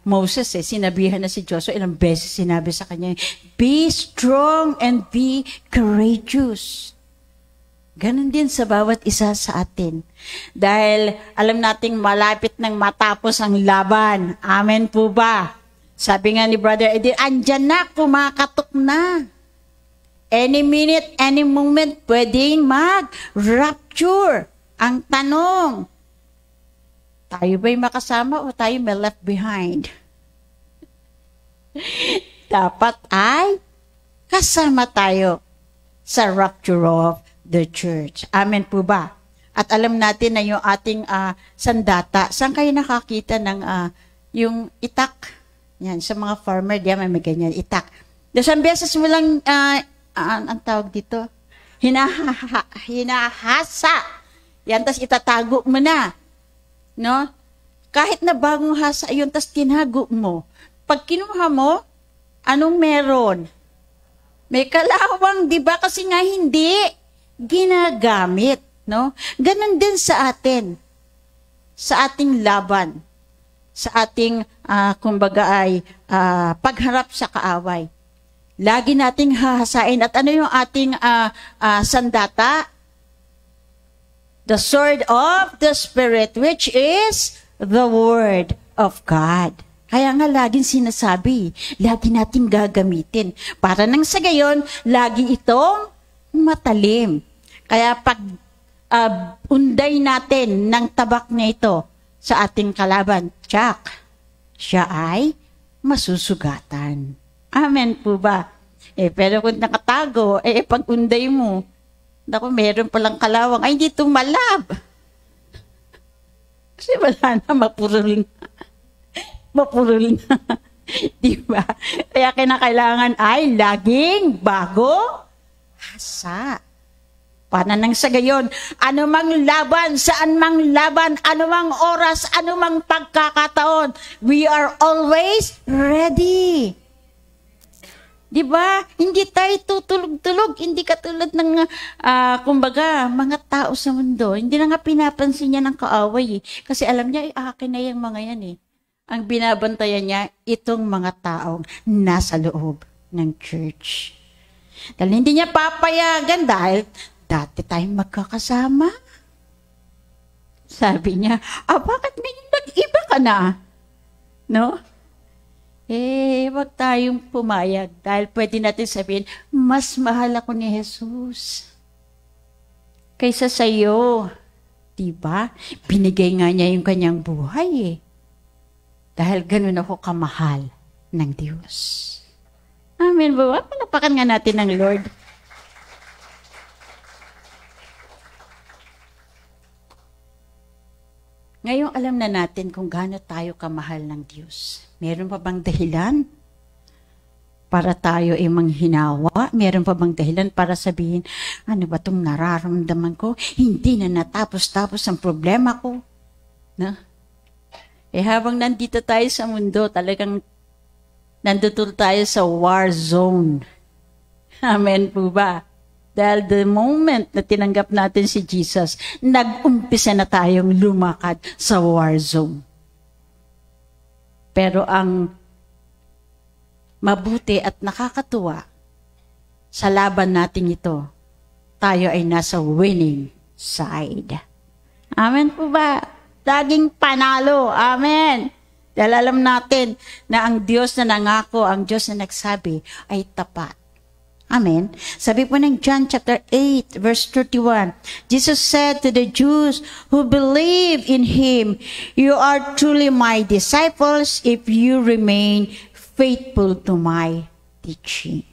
Moses, sinabihan na si Joshua, ilang beses sinabi sa kanya, be strong and be courageous. Ganon din sa bawat isa sa atin. Dahil alam nating malapit nang matapos ang laban. Amen po ba? Sabi nga ni Brother Edith, andyan na, kumakatok na. Any minute, any moment, pwedeng mag-rapture. Ang tanong, tayo ba'y makasama o tayo may left behind? Dapat ay kasama tayo sa rapture of the church. Amen po ba? At alam natin na yung ating sandata, saan kayo nakakita ng yung itak? Yan, sa mga farmer, diyan may ganyan, itak. Dasang beses mo lang, ang tawag dito, hinahasa. Yan, tas itatago mo na. No? Kahit na bagong hasa yun, tas tinago mo. Pag kinuha mo, anong meron? May kalawang, di ba? Kasi nga hindi ginagamit. No? Ganon din sa atin. Sa ating laban. Sa ating, kumbaga ay, pagharap sa kaaway. Lagi nating hahasain. At ano yung ating sandata? The sword of the Spirit, which is the Word of God. Kaya nga laging sinasabi, lagi nating gagamitin. Para nang sa gayon, lagi itong matalim. Kaya pag unday natin ng tabak na ito sa ating kalaban, tsak, siya ay masusugatan. Amen po ba? Pero kung nakatago, pag unday mo, naku, meron palang kalawang, ay hindi tumalab. Kasi wala na, mapurol na. Mapurol na. Diba? Kaya kinakailangan ay laging bago hasa. Para nang sa gayon, anumang laban, saan mang laban, anumang oras, anumang pagkakataon, we are always ready. Di ba? Hindi tayo tutulog-tulog. Hindi katulad ng, kumbaga, mga tao sa mundo. Hindi na nga pinapansin niya ng kaaway. Kasi alam niya, akin na yung mga yan eh. Ang binabantayan niya, itong mga taong nasa loob ng church. Dahil hindi niya papayagan dahil dati tayong magkakasama. Sabi niya, bakit ngayon nag-iba ka na? No? Wag tayong pumayag dahil pwede natin sabihin, mas mahal ako ni Jesus kaysa sa iyo. Diba? Binigay nga niya yung kanyang buhay eh. Dahil ganun ako kamahal ng Diyos. Amen ba? Palapakan nga natin ng Lord. Ngayon alam na natin kung gaano tayo kamahal ng Diyos. Meron pa bang dahilan para tayo ay manghinawa? Meron pa bang dahilan para sabihin, ano ba itong nararamdaman ko? Hindi na natapos-tapos ang problema ko. No? Habang nandito tayo sa mundo, talagang nandito tayo sa war zone. Amen po ba? Dahil the moment na tinanggap natin si Jesus, nag-umpisa na tayong lumakad sa war zone. Pero ang mabuti at nakakatuwa, sa laban natin ito, tayo ay nasa winning side. Amen po ba? Laging panalo. Amen. Dahil alam natin na ang Diyos na nangako, ang Diyos na nagsabi, ay tapat. Amen. Sabi po ng John chapter 8, verse 31, Jesus said to the Jews who believe in Him, "You are truly my disciples if you remain faithful to my teaching."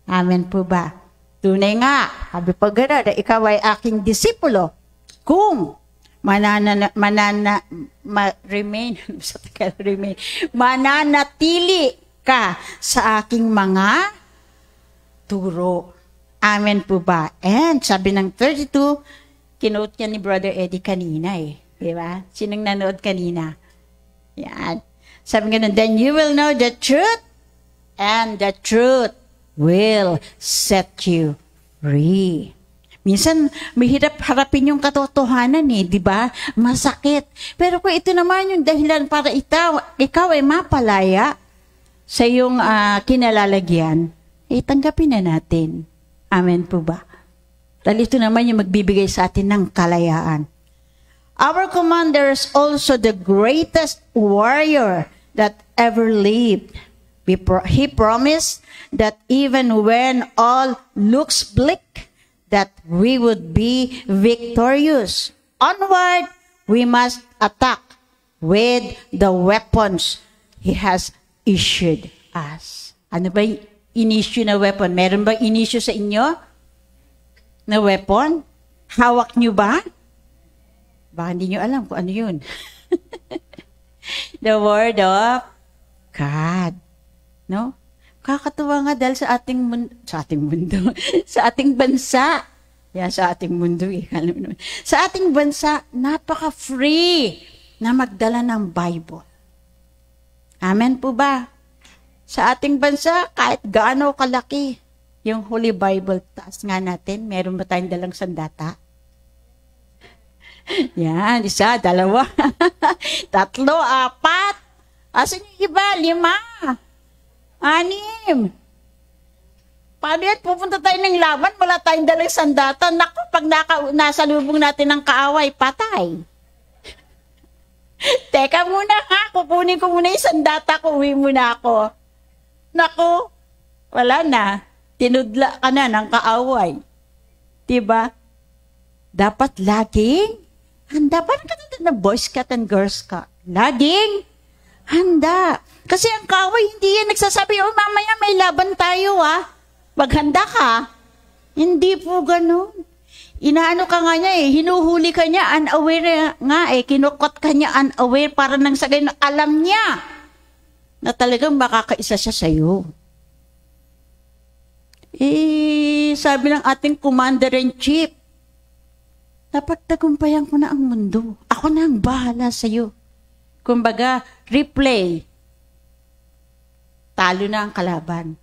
Amen po ba? Tunay nga, sabi pa gano'n, ikaw ay aking disipulo kung mananatili ka sa aking mga turo. Amen po ba? And sabi ng 32, kinote niya ni Brother Eddie kanina eh. Di ba? Sinong nanood kanina? Yan. Sabi nga nun, then you will know the truth and the truth will set you free. Minsan, mahirap harapin yung katotohanan eh, di ba? Masakit. Pero kung ito naman yung dahilan para ikaw ay mapalaya sa iyong kinalalagyan, tanggapin na natin. Amen po ba? Dahil ito naman yung magbibigay sa atin ng kalayaan. Our commander is also the greatest warrior that ever lived. He promised that even when all looks bleak, that we would be victorious. Onward, we must attack with the weapons He has issued us. Ano ba in-issue na weapon? Meron bang in-issue sa inyo na weapon? Hawak nyo ba? Baka hindi nyo alam kung ano yun. The Word of God. No? Kakatuwa nga dahil sa ating mundo, sa ating bansa. Yan, sa ating mundo eh. Sa ating bansa, napaka-free na magdala ng Bible. Amen po ba? Sa ating bansa, kahit gaano kalaki yung Holy Bible, taas nga natin, meron ba tayong dalang sandata? Yan, 1, 2, 3, 4. Asan yung iba? 5, 6. Paano yan? Pupunta tayo ng laban, wala tayong dalang sandata. Naku, pag nasa lubong natin ng kaaway, patay. Teka muna ha, kukunin ko muna yung sandata ko, uwi muna ako. Naku, wala na. Tinudla ka na ng kaaway. Diba? Dapat laging handa. Parang katulad na Boy Scout and Girl Scout. Laging handa. Kasi ang kaaway, hindi yan nagsasabi, mamaya may laban tayo maghanda ka. Hindi po ganun. Inaano ka nga niya hinuhuli ka niya, unaware nga kinukot ka niya unaware para nang sa ganun, alam niya na talagang makakaisa siya sa'yo. Sabi ng ating Commander-in-Chief, napagtagumpayan ko na ang mundo. Ako na ang bahala sa'yo. Kumbaga, replay. Talo na ang kalaban.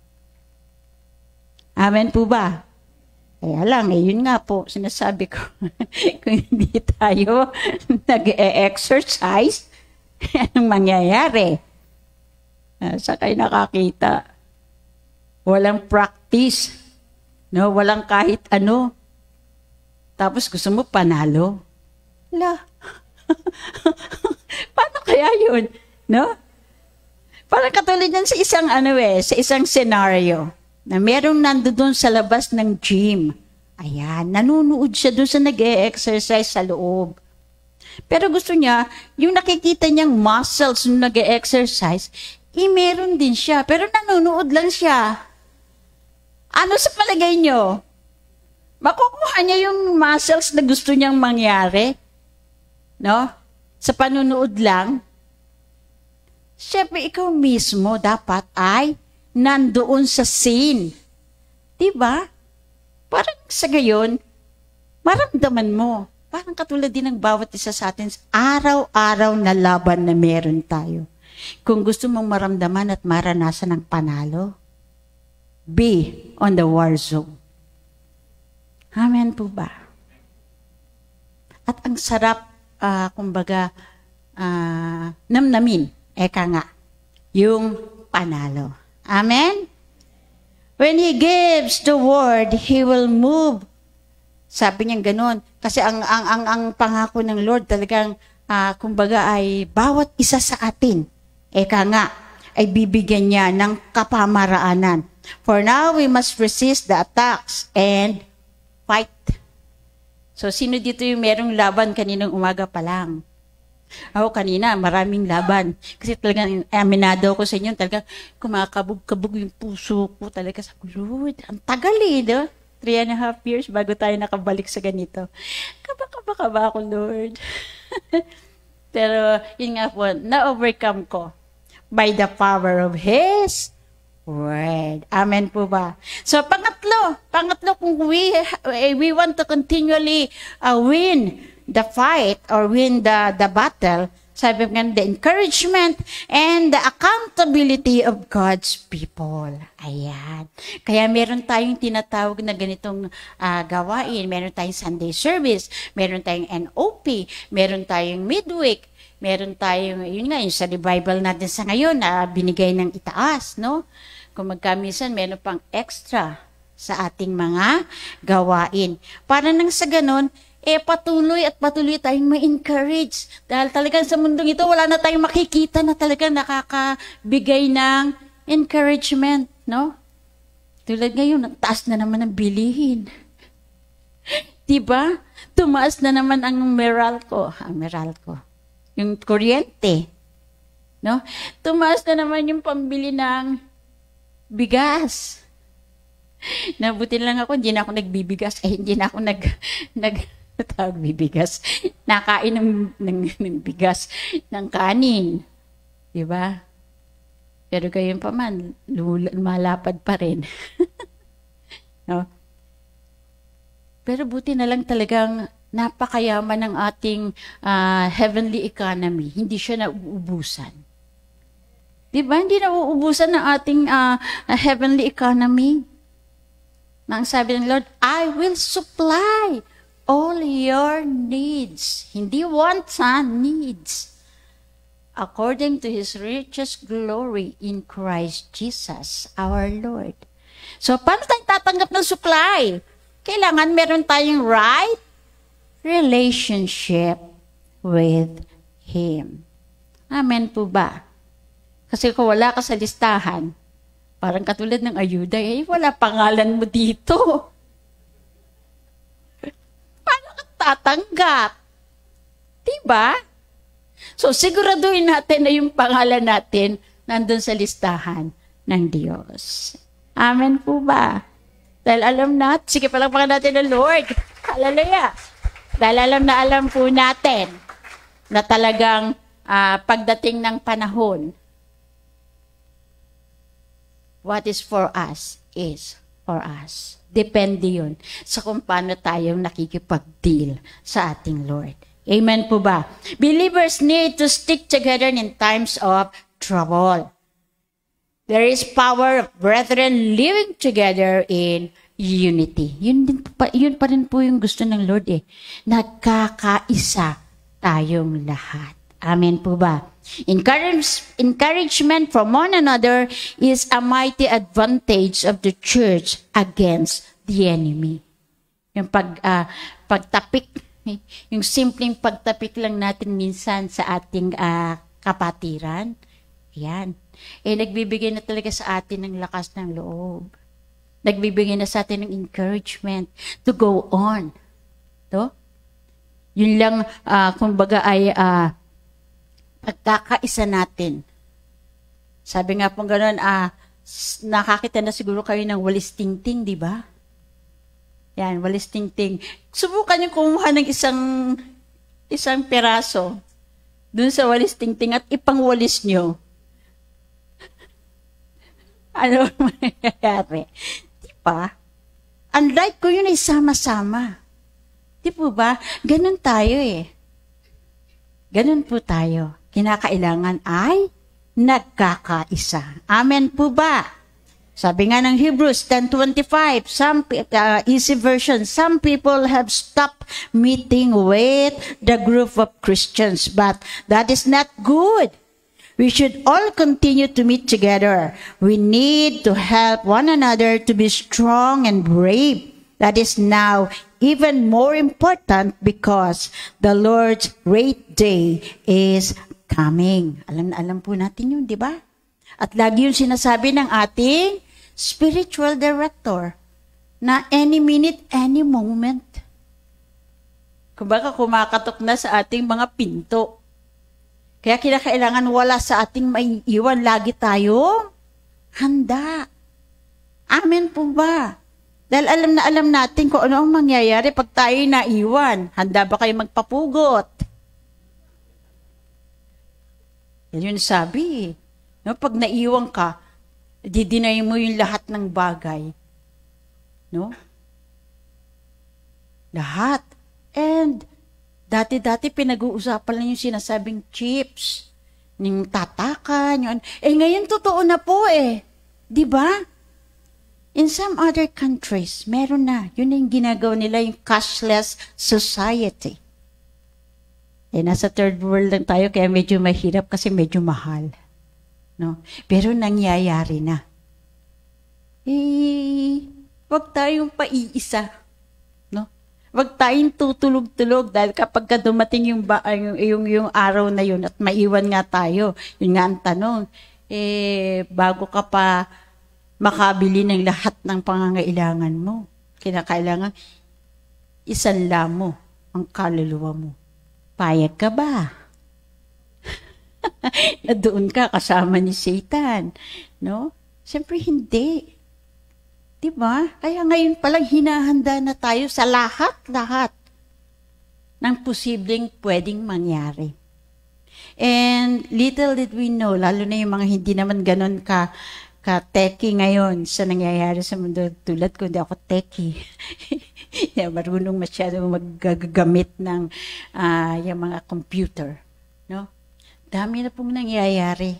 Amen po ba? Kaya lang, yun nga po, sinasabi ko, kung hindi tayo nag-e-exercise, anong mangyayari? Sakay nakakita. Walang practice. No? Walang kahit ano. Tapos gusto mo panalo. La. Paano kaya yun? No? Parang katulad yan sa isang sa isang scenario na merong nandoon sa labas ng gym. Ayan, nanunood siya doon sa nag-e-exercise sa loob. Pero gusto niya, yung nakikita niyang muscles nung nag-e-exercise, meron din siya. Pero nanunood lang siya. Ano sa palagay niyo? Makukuha niya yung muscles na gusto niyang mangyari? No? Sa panunood lang? Siyempre, ikaw mismo dapat ay nandoon sa scene. Diba? Parang sa gayon, maramdaman mo. Parang katulad din ng bawat isa sa atin, araw-araw na laban na meron tayo. Kung gusto mong maramdaman at maranasan ng panalo, be on the war zone. Amen po ba? At ang sarap, namnamin, eka nga, yung panalo. Amen? When He gives the word, He will move. Sabi niya gano'n. Kasi ang pangako ng Lord talagang, ay bawat isa sa atin, eka nga, ay bibigyan niya ng kapamaraanan. For now, we must resist the attacks and fight. So, sino dito yung merong laban kaninang umaga pa lang? Ako kanina, maraming laban. Kasi talagang aminado ko sa inyo, talagang kumakabog-kabog yung puso ko. Talaga sa Lord, ang tagal no? 3.5 years bago tayo nakabalik sa ganito. Kaba ako, Lord. Pero, yun nga po, na-overcome ko by the power of His Word. Amen po ba? So, pangatlo, kung we want to continually win the fight or win the battle, sabi nga, the encouragement and the accountability of God's people. Ayan. Kaya meron tayong tinatawag na ganitong gawain. Meron tayong Sunday service, meron tayong NOP, meron tayong midweek, meron tayong, yun nga, yung sa revival natin sa ngayon, binigay ng itaas, no? Kung magkamisan, meron pang extra sa ating mga gawain. Para nang sa ganon, patuloy tayong ma-encourage. Dahil talagang sa mundong ito, wala na tayong makikita na talagang nakakabigay ng encouragement, no? Tulad ngayon, ang taas na naman ang bilihin. Diba? Tumaas na naman ang Meralco. Yung kuryente. No? Tumaas na naman yung pambili ng bigas. Nabuti lang ako, hindi na ako nagbibigas. Hindi na ako bibigas. Nakain ng bigas, ng kanin. Diba? Pero gayon pa man, lumalapad pa rin. No? Pero buti na lang talagang napakayaman ng ating heavenly economy. Hindi siya nauubusan. Diba? Hindi nauubusan ng ating heavenly economy. Nang sabi ng Lord, I will supply all your needs. Hindi wants, needs. According to His richest glory in Christ Jesus, our Lord. So, paano tayo tatanggap ng supply? Kailangan meron tayong right relationship with Him. Amen po ba? Kasi kung wala ka sa listahan, parang katulad ng ayuda, wala pangalan mo dito. Paano ka tatanggap? Diba? So, siguraduhin natin na yung pangalan natin nandun sa listahan ng Diyos. Amen po ba? Dahil alam natin, sige palakpakan natin ng Lord. Hallelujah. Dahil alam po natin na talagang pagdating ng panahon, what is for us is for us. Depende yun sa kung paano tayong nakikipag-deal sa ating Lord. Amen po ba? Believers need to stick together in times of trouble. There is power of brethren living together in unity. Yun pa rin po yung gusto ng Lord eh. Nagkakaisa tayong lahat. Amen po ba? Encouragement from one another is a mighty advantage of the church against the enemy. Yung pagtapik, yung simpleng pagtapik lang natin minsan sa ating kapatiran, yan. Nagbibigay na talaga sa atin ng lakas ng loob. Nagbibigay na sa atin ng encouragement to go on. To? Yun lang, kumbaga ay pagkakaisa natin. Sabi nga po gano'n, nakakita na siguro kayo ng walis tingting, di ba? Yan, walis tingting. Subukan niyo kumuha ng isang peraso dun sa walis tingting at ipangwalis niyo. Ano mangyayari? Di ba? Unlike ko yun ay sama-sama. Di po ba? Ganun tayo eh. Ganun po tayo. Kinakailangan ay nagkakaisa. Amen po ba? Sabi nga ng Hebrews 10:25, easy version, some people have stopped meeting with the group of Christians, but that is not good. We should all continue to meet together. We need to help one another to be strong and brave. That is now even more important because the Lord's great day is coming. Alam na alam po natin yun, di ba? At lagi yung sinasabi ng ating spiritual director na any minute, any moment. Kumbaga kumakatok na sa ating mga pinto. Kaya kinakailangan wala sa ating maiiwan. Lagi tayo handa. Amen po ba? Dahil alam natin kung ano ang mangyayari pag tayo naiwan. Handa ba kayo magpapugot? Yan yung sabi. No? Pag naiwan ka, didinay mo yung lahat ng bagay. No? Lahat. And dati pinag-uusapan lang yung sinasabing chips, yung tatakan, yun. Ngayon totoo na po eh. Di ba? In some other countries, meron na. Yun yung ginagawa nila, yung cashless society. Nasa third world lang tayo, kaya medyo mahirap kasi medyo mahal. No? Pero nangyayari na. Wag tayong paiisa. Wag tayong tutulog-tulog dahil kapag dumating yung araw na yun at maiwan nga tayo, yun nga ang tanong, bago ka pa makabili ng lahat ng pangangailangan mo, kinakailangan isanla mo ang kaluluwa mo. Payag ka ba? Na doon ka kasama ni Satan, no? Siyempre hindi. Diba? Kaya ngayon palang hinahanda na tayo sa lahat-lahat ng posibleng pwedeng mangyari. And little did we know, lalo na yung mga hindi naman ganon ka-techie ngayon sa nangyayari sa mundo. Tulad ko, hindi ako techie. Marunong masyado maggagamit ng yung mga computer. No? Dami na pong nangyayari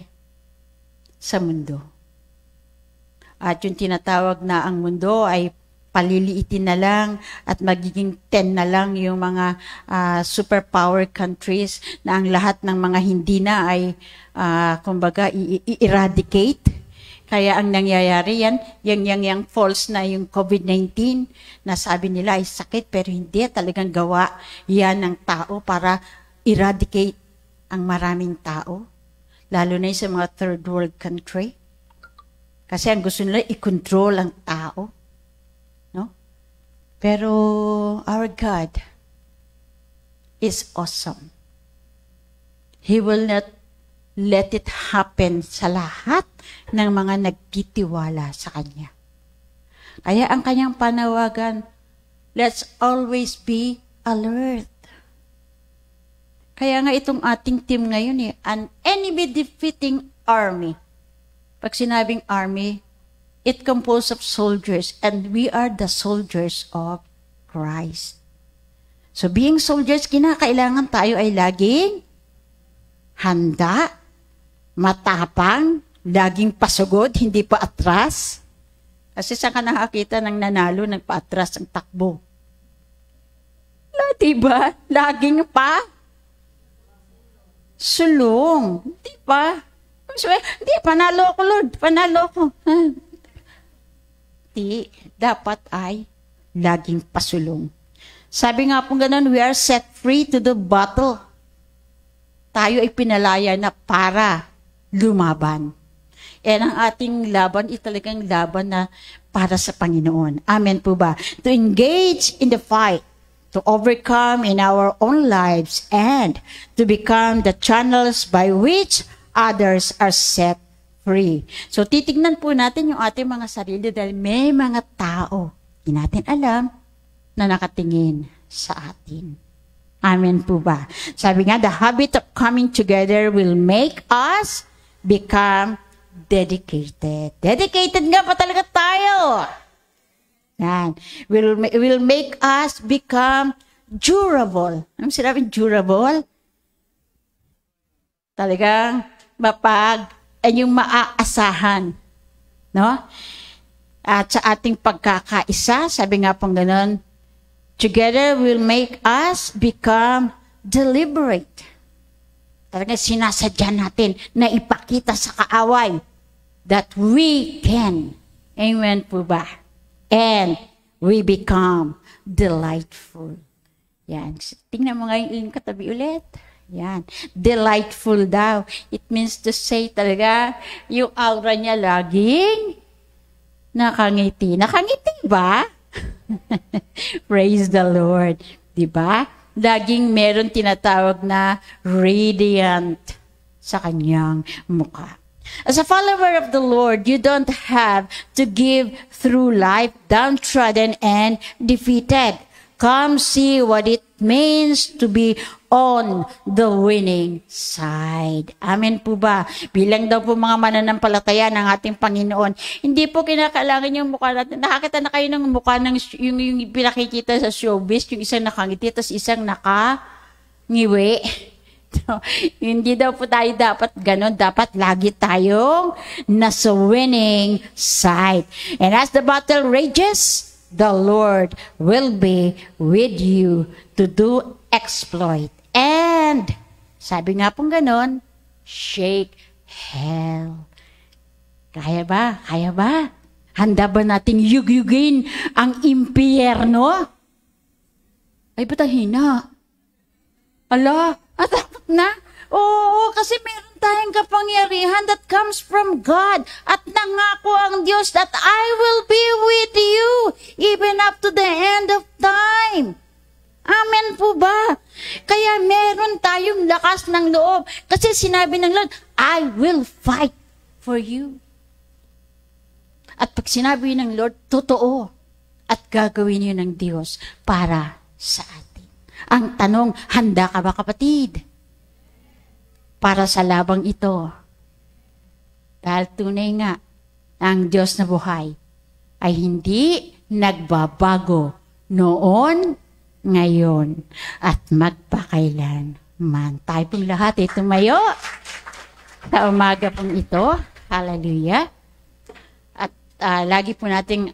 sa mundo. At yung tinatawag na ang mundo ay paliliitin na lang at magiging 10 na lang yung mga superpower countries na ang lahat ng mga hindi na ay kumbaga i-eradicate. Kaya ang nangyayari yung false na yung COVID-19 na sabi nila ay sakit pero hindi, talagang gawa yan ng tao para eradicate ang maraming tao. Lalo na sa mga third world country. Kasi ang gusto nila, i-control ang tao. No? Pero our God is awesome. He will not let it happen sa lahat ng mga nagtitiwala sa Kanya. Kaya ang Kanyang panawagan, let's always be alert. Kaya nga itong ating team ngayon an enemy-defeating army. Pag sinabing army, it composed of soldiers and we are the soldiers of Christ. So being soldiers, kinakailangan tayo ay laging handa, matapang, laging pasugod, hindi pa atras. Kasi saan ka nakakita ng nanalo, nagpa-atras ang takbo? Diba? Laging pa sulong. Di ba? Hindi, panalo ko, Lord. Panalo ko. Di, dapat ay laging pasulong. Sabi nga po ganun, we are set free to the battle. Tayo ay pinalaya na para lumaban. Ang ating laban ay talagang laban na para sa Panginoon. Amen po ba? To engage in the fight, to overcome in our own lives, and to become the channels by which others are set free. So, titignan po natin yung ating mga sarili dahil may mga tao, hindi natin alam, na nakatingin sa atin. Amen po ba? Sabi nga, the habit of coming together will make us become dedicated. Dedicated nga pa talaga tayo. Yan. Will make us become durable. Anong sinabing durable? Talagang yung maaasahan. No? At sa ating pagkakaisa, sabi nga pong ganun, together will make us become deliberate. Talagang sinasadya natin na ipakita sa kaaway that we can. Amen po ba? And we become delightful. Yan. Tingnan mo nga yung katabi ulit. Yan. Delightful daw. It means to say talaga, yung aura niya laging nakangiti. Nakangiti ba? Praise the Lord. Diba? Laging meron tinatawag na radiant sa kanyang mukha. As a follower of the Lord, you don't have to give through life downtrodden and defeated. Come see what it means to be on the winning side. Amen po ba? Bilang daw po mga mananampalataya ng ating Panginoon, hindi po kinakailangan yung mukha natin. Nakakita na kayo ng mukha ng yung pinakikita sa showbiz, yung isang nakangiti, tapos isang nakangiwi. So, hindi daw po tayo dapat ganon. Dapat lagi tayong nasa winning side. And as the battle rages, the Lord will be with you to do exploit. And, sabi nga pong ganon, shake hell. Kaya ba? Kaya ba? Handa ba nating yugyugin ang impyerno? Ay, ba't ang hina? Ala, dapat na? Oo, kasi meron tayong kapangyarihan that comes from God. At nangako ang Diyos that I will be with you even up to the end of time. Amen po ba? Kaya meron tayong lakas ng loob. Kasi sinabi ng Lord, I will fight for you. At pag sinabi ng Lord, totoo. At gagawin yun ng Diyos para sa atin. Ang tanong, handa ka ba kapatid? Para sa labang ito. Dahil tunay nga, ang Diyos na buhay ay hindi nagbabago noon, ngayon, at magpakailan man. Tayo pong lahat ay tumayo sa umaga pong ito. Hallelujah. Lagi po nating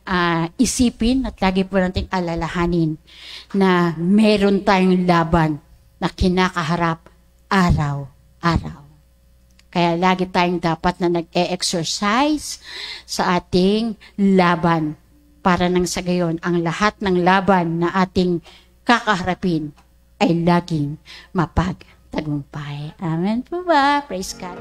isipin at lagi po nating alalahanin na meron tayong laban na kinakaharap araw-araw. Kaya lagi tayong dapat na nag-e-exercise sa ating laban para nang sa gayon ang lahat ng laban na ating kakaharapin ay laging mapagtagumpay. Amen po ba? Praise God.